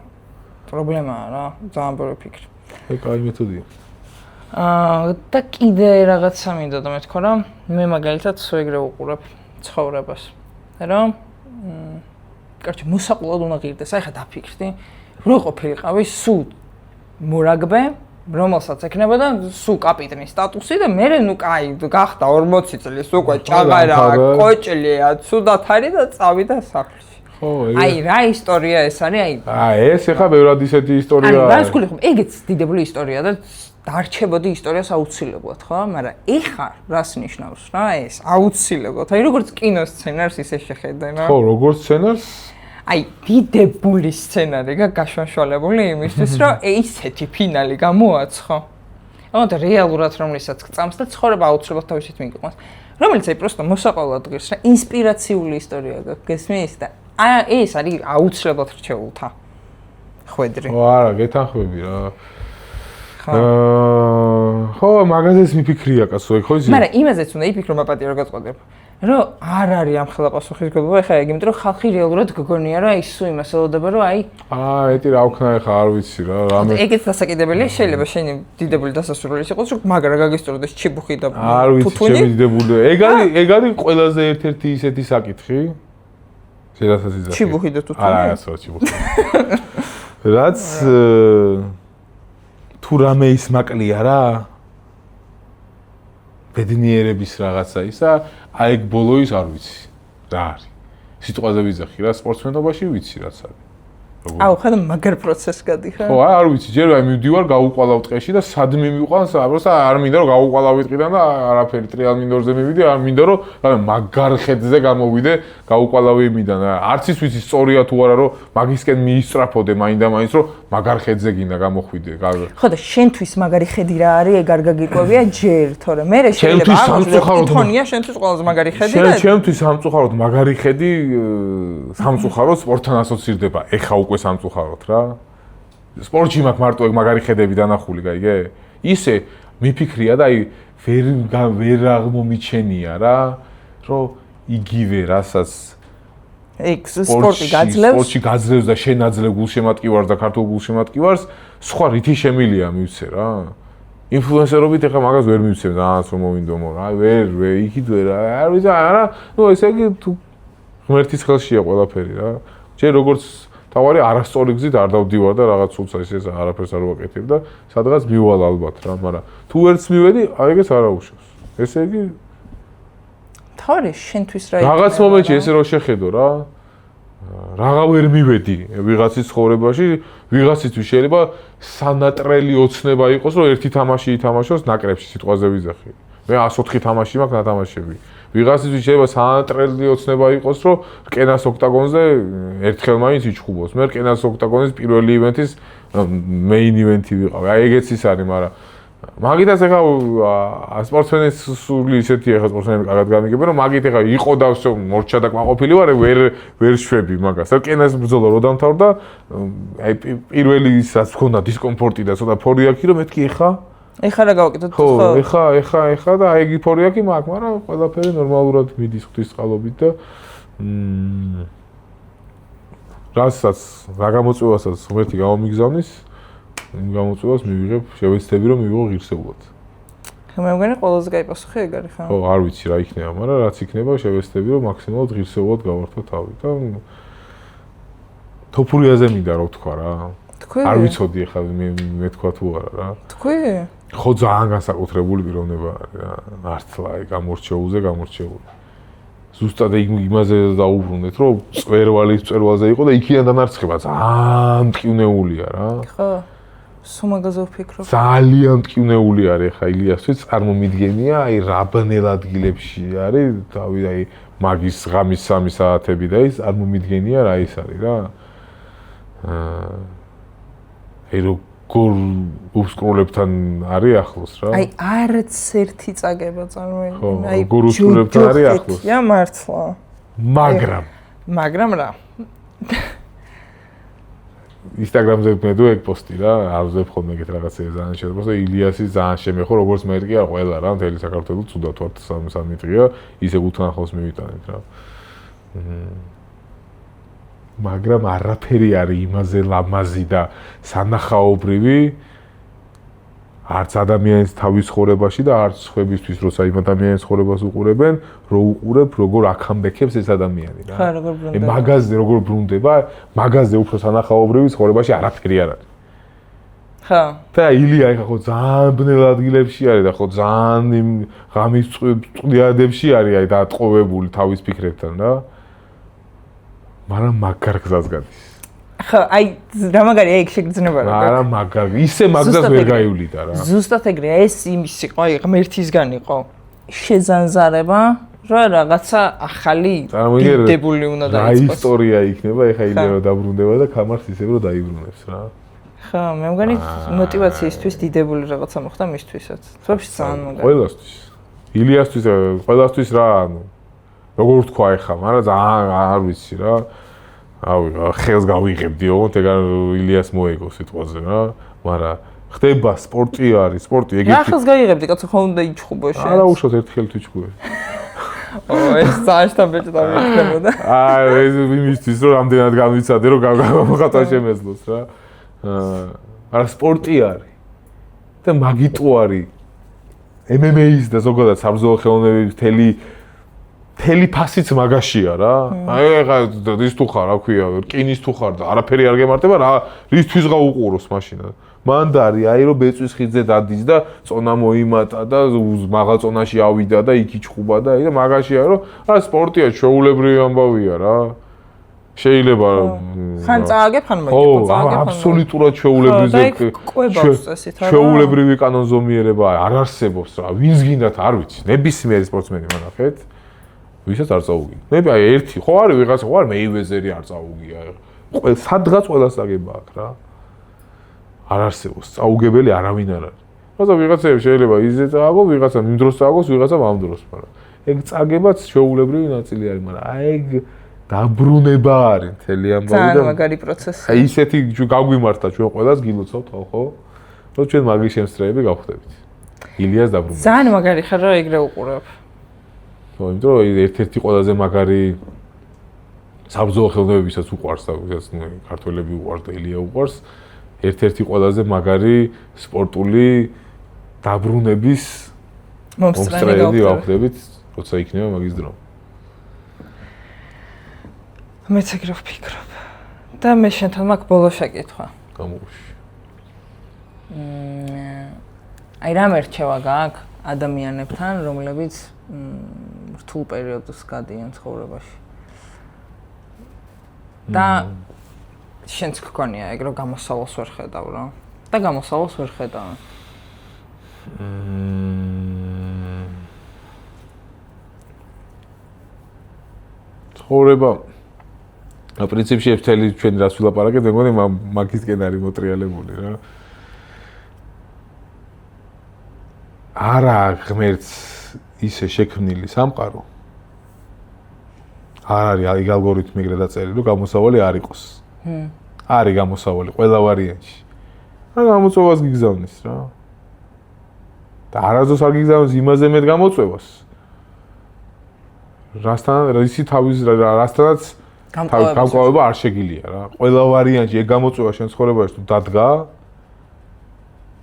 C: პრობლემაა რა, ძალიან ბევრი ფიქრი.
A: ეგ კაი მეთოდია.
C: და კიდე რაღაცა მინდა და მეთქვა რომ მე მაგალითად ეგრე უყურებ ცხოვრებას. რომ კარჩე მოსაყულად უნდა ღირდეს. აი ხა დაფიქრდი, რო ყოფილიყავი სულ მორაგბე, რომელსაც ექნებოდა სულ კაპიტნის სტატუსი და მე ნუ კაი გახდა 40 წლის უკვე ჭაღარა, კოჭლია, ცუდად არის და წავიდა სახლში. აი რა ისტორია ეს არის აი
A: ეს ეხა ბევრად ისეთი ისტორიაა
C: აი რა ისკული ხომ ეგეც დიდებული ისტორია და დარჩებოდი ისტორიას აუცილებლად ხო მაგრამ ეხა რას ნიშნავს რა ეს აუცილებლად აი როგორც კინოსცენარს ისე შეხედენ რა
A: ხო როგორც სცენარს
C: აი დიდებული სცენარი გაშვანშვალებული იმისთვის რომ ესეთი ფინალი გამოაცხო ამათ რეალურად რომლისაც გწამს და ცხოვრება აუცილებლად თავისით მიგიყვანს რომელიც აი პროსტო მოსაყოლად ღირს რა ინსპირაციული ისტორია გესმის და ეს არის აუცილებლად რჩეულთა ხვედრი.
A: ხო არა, გეთანხმები რა. ხო, მაგაზეც მიფიქრია კაცო, ხო იცი?
C: მაგრამ იმაზეც უნდა იფიქრო მაპატიო რა გაწყვეტებ. რომ არ არის ამ ხელა პასუხისმგებლობა, ეხლა ეგ იმიტომ რომ ხალხი რეალურად გგონია რომ ის სულ იმას ელოდება რომ აი
A: ეტი რა ვქნა ეხლა არ ვიცი რა, რამე
C: ეგეც დასაკიდებელია, შეიძლება შენი დიდებული დასასრულელი იყოს, რომ მაგრა გაგისწორდეს ჩიბუხი და
A: არ ვიცი, ჩემი დიდებული. ეგ არის ყველაზე ერთ-ერთი ისეთი საკითხი. შეიძლება იზახი.
C: ჩიბუხი და თუთუნი.
A: არა, ასე ჩიბუხი. რაც თუ რამე ის მაკლია რა. ბედნიერების რაღაცა ისა, აი ეგ ბოლო ის არ ვიცი. რა არის? სიტყვაზე ვიზახი რა, სპორტსმენობაში ვიცი რაც არის.
C: აუ, ხა მაგარ პროცესს გადიხარ?
A: ხო, არ ვიცი, ჯერ აი მივდივარ, გავუყვალავ ტყეში და სად მივიყვანს, აბროსა არ მინდა რომ გავუყვალავი ტყიდან და არაფერი ტრიალ მინდორზე მივიდე, არ მინდა რომ რამე მაგარ ხედზე გამოვიდე, გავუყვალავი იმიდან. არც ის ვიცი სწორია თუ არა რომ მაგისკენ მიისწრაფოდე მაინდა-მაინც რომ მაგარ ხედზე გინდა გამოხვიდე.
C: ხო და შენთვის მაგარი ხედი რა არის, ეგ არ გაგიკვებია ჯერ, თორე მე შეიძლება თქონია შენთვის ყველაზე მაგარი ხედი და
A: ჩემთვის სამწუხაროდ მაგარი ხედი სამწუხაროდ სპორტთან ასოცირდება. ეხა უკვე სამწუხაროდ რა. სპორტში მაქვს მარტო ეგ მაგარი ხედები დანახული, გაიგე? ისე მიფიქრია და აი ვერ აღმომიჩენია რა, რომ იგივე რასაც
C: ეგ სპორტი გაძლევს.
A: სპორტში გაძლევს და შენ აძლევ გულშემატკივარს და ქართულ გულშემატკივარს, სხვა რითი შემილია მივცე რა. ინფლუენსერობით ეხა მაგას ვერ მივცემ დაანაც რომ მოვინდომო რა. ვერ იქით ვერ არ ვიცი არა, ნუ ესე იგი თუ ღმერთის ხელშია ყველაფერი რა. ჯერ როგორც თავარი არასწორი გზით არ დავდივარ და რაღაც უცას ეს არაფერს არ ვაკეთებ და სადღაც მივალ ალბათ რა, მაგრამ თუ ერთს მივედი, აი ეგეც არ აუშავს. ესე იგი
C: თავარი შენთვის რა
A: რაღაც მომენტში ესე რომ შეხედო რა. რაღა ვერ მივედი ვიღაცის ცხოვრებაში, ვიღაცისთვის შეიძლება სანატრელი ოცნება იყოს, რომ ერთი თამაში ითამაშოს ნაკრებში სიტყვაზე ვიზახი.
B: მე 104 თამაში მაქვს ნათამაშები. ვიღაცისთვის შეიძლება საანტრელი ოცნება იყოს, რომ რკენას ოქტაგონზე ერთხელ მაინც იჩხუბოს. მე რკენას ოქტაგონის პირველი ივენთის მეინ ივენთი ვიყავ. აი ეგეც ის არის, მაგრამ მაგიტაც ეხა სპორტსმენის სული ისეთი ეხა სპორტსმენები კარგად გამიგებენ, რომ მაგით ეხა იყო და всё მორჩა და ყვაყოფილი ვარ, ვერ შვები მაგას. რკენას ბრძოლა რო დამთავრდა, აი პირველი ისაც მქონდა დისკომფორტი და ცოტა ფორიაკი, რომ მეთქი
C: ეხა რა გავაკეთოთ
B: ხო? ეხა და აი ეგი ფორიაკი მაქვს, მაგრამ ყველაფერი ნორმალურად მიდის ღვთისწყალობით და რასაც რა გამოწვევასაც ღმერთი გამომიგზავნის, იმ გამოწვევას მივიღებ, შევეცდები რომ მივიღო ღირსეულად.
C: მე მგონი ყველაზე კაი პასუხი ეგ არის, ხო?
B: ხო, არ ვიცი რა იქნება, მაგრამ რაც იქნება, შევეცდები რომ მაქსიმალურად ღირსეულად გავართო თავი და თოფურიაზე მინდა რა ვთქვა რა.
C: თქვი?
B: არ ვიცოდი ახლა მე თქვა თუ არა რა.
C: თქვი?
B: ხო, ძალიან განსაკუთრებული პიროვნება არის რა. მართლა აი გამორჩეული. ზუსტად იმაზე დაუბრუნდეთ, რომ წვერვალზე იყო და იქიდან დანარცხება ძალიან მტკივნეულია რა.
C: ხო. სუმაგაზე ვფიქრობ.
B: ძალიან მტკივნეული არის ხა ილიასთვის, წარმომიდგენია, აი რა ბნელ ადგილებში არის, თავი აი მაგის ღამის 3 საათები და ის არ მომიდგენია რა ის არის რა. აი როგორ უსკროლებთან არის ახლოს რა.
C: აი არც ერთი წაგება წარმოიდგინე.
B: აი როგორ უსკროლებთან არის ახლოს.
C: ია მართლა. მაგრამ რა.
B: ინსტაგრამზე მედო ეგ პოსტი რა, არ ვზებ ხოლმე ეგეთ რაღაცებს ძალიან შეერბოს და ილიასი ძალიან შემეხო, როგორც მერკი არ ყველა რა, მთელი საქართველოს ცუდად ვართ 3 დღეა, ისე გულთან ახლოს მივიტანეთ რა. მაგრამ არაფერი არის იმაზე ლამაზი და სანახაობრივი არც ადამიანის თავის ხორებაში და არც სხვებისთვის, როცა იმ ადამიანის ხორებას უყურებენ, რო უყურებ, როგორ აქამბექებს ეს ადამიანი რა.
C: ხა როგორ ბრუნდება.
B: მაგაზე როგორ ბრუნდება, მაგაზე უფრო სანახაობრივი ხორებაში არაფერი არ არის.
C: ხა.
B: და ილია ეხა ხო ძალიან ბნელ ადგილებში არის და ხო ძალიან იმ ღამის წვდიადებში არის აი დატყოვებული თავის ფიქრებთან რა. მაგრამ მაგარ გზას გადის.
C: ხა, აი რა მაგარია ეგ შეგრძნება რა.
B: არა მაგარ, ისე მაგას ვერ გაივლიდა რა.
C: ზუსტად ეგრეა, ეს იმის იყო, აი ღმერთისგან იყო. შეზანზარება, რა რაღაცა ახალი დიდებული უნდა დაიწყოს.
B: რა ისტორია იქნება, ეხა ილია დაბრუნდება და კამარს ისევ რომ დაიბრუნებს რა.
C: ხა, მე მგონი мотиваციისთვის დიდებული რაღაცა მოხდა მისთვისაც. თვეში ძალიან მაგარი.
B: ყველასთვის. ილიასთვის, ყველასთვის რა, ანუ როგორ თქვა ეხა, მაგრამ ძალიან არ ვიცი რა. აუ, ხელს გავიღებდი, ოღონდ ეგ ილიას მოეგო სიტყვაზე რა, მაგრამ ხდება სპორტი არის, სპორტი ეგეთი.
C: რა ხელს გაიღებდი, კაცო, ხომ უნდა იჩხუბო შენ?
B: არა, უშოთ ერთ ხელით ვიჩხუბე.
C: ეს ძალიან ბეჭდა მიქნებოდა.
B: ეს იმისთვის რომ რამდენად გამიცადე, რომ გამოგატა შემეძლოს რა. არა, სპორტი არის. და მაგიტო არის. MMA-ის და ზოგადად საბრძოლო ხელოვნების მთელი ფასიც მაგაშია რა. აი ეხა რის თუ ხარ, რა ქვია, რკინის თუ ხარ და არაფერი არ გემართება რა, რისთვის გაუყუროს მაშინა. მანდარი, აი რომ ბეწვის ხიძზე დადის და წონა მოიმატა და მაღალ წონაში ავიდა და იქ იჩხუბა და აი და მაგაშია რომ რა სპორტია, ჩვეულებრივი ამბავია რა. შეიძლება
C: ხან წააგებ, ხან მოიგებ,
B: წააგებ. ხო, აბსოლუტურად ჩვეულებრივი ჩვეულებრივი კანონზომიერება არ არსებობს რა. ვინც გინდათ არ ვიცი, ნებისმიერი სპორტსმენი მონახეთ. ვისაც არ წაუგია. მე აი ერთი ხო არის ვიღაცა ხო არის მეივეზერი არ წაუგია. სადღაც ყველას აგება აქვს რა. არ არსებობს წაუგებელი არავინ არ არის. ხოდა ვიღაცები შეიძლება ისე წააგო, ვიღაცა იმ დროს წააგოს, ვიღაცა ამ დროს, მაგრამ ეგ წაგებაც ჩვეულებრივი ნაწილი არის, მაგრამ აი ეგ დაბრუნება არის მთელი ამბავი და
C: ძალიან მაგარი პროცესი.
B: აი ისეთი გაგვიმართა ჩვენ ყველას გილოცავთ ხო? რომ ჩვენ მაგის შემსწრეები გავხდებით. ილიას დაბრუნება.
C: ძალიან მაგარი ხარ რა ეგრე უყურებ.
B: ხო, იმიტომ რომ ერთ-ერთი ყველაზე მაგარი საბრძოლო ხელოვნებებისაც უყვარს და ვისაც ქართველები უყვარს და ილია უყვარს, ერთ-ერთი ყველაზე მაგარი სპორტული დაბრუნების მომსწრეები გავხდებით, როცა იქნება მაგის დრო.
C: მეც ეგრე ვფიქრობ. და მე შენთან მაქვს ბოლო შეკითხვა.
B: გამოვში.
C: აი რა მერჩევა გაქვს ადამიანებთან, რომლებიც რთულ პერიოდს გადიან ცხოვრებაში. და შენც გქონია ეგ რომ გამოსავალს ვერ ხედავ რა. და გამოსავალს ვერ ხედავ.
A: ცხოვრება პრინციპში ერთელი ჩვენი რას ვილაპარაკეთ, მე მგონი მაგისკენ არის მოტრიალებული რა. არა ღმერთს ისე შექმნილი სამყარო. არ არის ეგ ალგორითმი ეგრე დაწერილი, რომ გამოსავალი არ იყოს. არის გამოსავალი ყველა ვარიანტში. რა გამოწვევას გიგზავნის რა. და არასდროს არ გიგზავნის იმაზე მეტ გამოწვევას. რასთანაც გამკლავება არ შეგილია რა. ყველა ვარიანტში ეგ გამოწვევა შენ ცხოვრებაში თუ დადგა,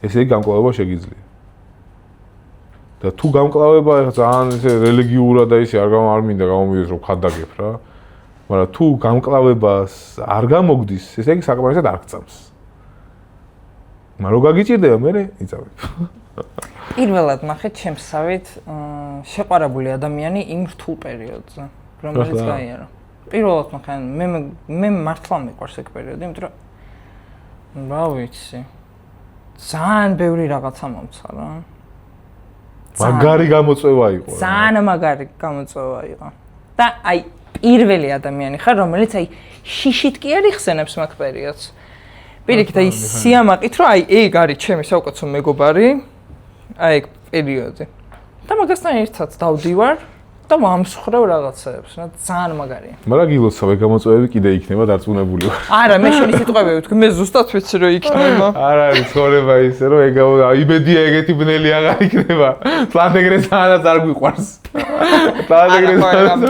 A: ესე იგი გამკლავება შეგიძლია. და თუ გამკლავება ძალიან ესე რელიგიურად და ისე არ მინდა გამომივიდეს რომ ხადაგებ რა. მაგრამ თუ გამკლავებას არ გამოგდის, ესე იგი საკმარისად არ გწამს. მაგრამ რო გაგიჭირდება, მე იწავებ.
C: პირველად ნახეთ ჩემსავით შეყვარებული ადამიანი იმ რთულ პერიოდზე, რომელიც გაიარა. პირველად ნახე, მე მართლა მიყვარს ეგ პერიოდი, იმიტომ რომ რა ვიცი. ძალიან ბევრი რაღაცა მომცა რა.
A: მაგარი გამოწვევა იყო.
C: ძალიან მაგარი გამოწვევა იყო. და აი პირველი ადამიანი ხარ, რომელიც აი შიშით კი არ იხსენებს მაგ პერიოდს. პირიქით აი სიამაყით რომ აი ეგ არის ჩემი საუკეთესო მეგობარი, აი ეგ პერიოდი. და მაგასთან ერთად დავდივარ და ვამსხვრევ რაღაცებს, რა ძალიან მაგარია.
A: მაგრამ გილოცავ ეგ გამოწვევები კიდე იქნება დარწმუნებული ვარ.
C: არა, მე შენი სიტყვები ვთქვი, მე ზუსტად ვიცი რომ იქნება.
A: არ არის ცხოვრება ისე რომ ეგ იმედია ეგეთი ბნელი აღარ იქნება. თლად ეგრე ძალიანაც არ გვიყვარს. თლად ეგრე
C: ძალიან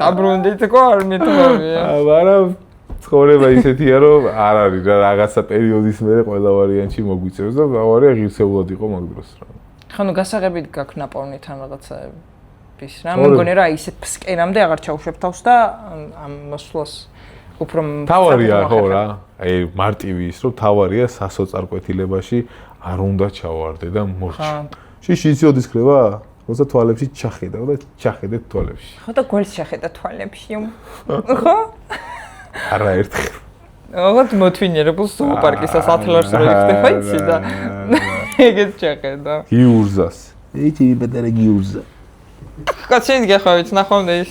C: დაბრუნდით ხო არ მithოვია.
A: მაგრამ ცხოვრება ისეთია რომ არ არის რა რაღაცა პერიოდის მერე ყველა ვარიანტში მოგვიწევს და ავარია ღირსეულად იყო მაგ დროს რა.
C: ხო ნუ გასაღებით გაქვს ნაპოვნითან რაღაცაები. რა მე მგონი რა ისეთ ფსკერამდე აღარ ჩაუშვებ თავს და ამ მოსვლას უფრო
A: თავარია ხო რა აი მარტივი ის რომ თავარია სასოწარკვეთილებაში არ უნდა ჩავარდე და მორჩი შიში იცოდის ხლება როცა თვალებში ჩახედავ და ჩახედეთ თვალებში
C: ხო და გველს ჩახედა თვალებში ხო
A: არა ერთხელ
C: ოღონდ მოთვინიერებულ ზოოპარკისას ათლარს რო იქნება იცი და ეგეც ჩახედა
A: გიურზას ეჭი ბედერე გიურზა
C: კაცი გეხავით ნახავდა ის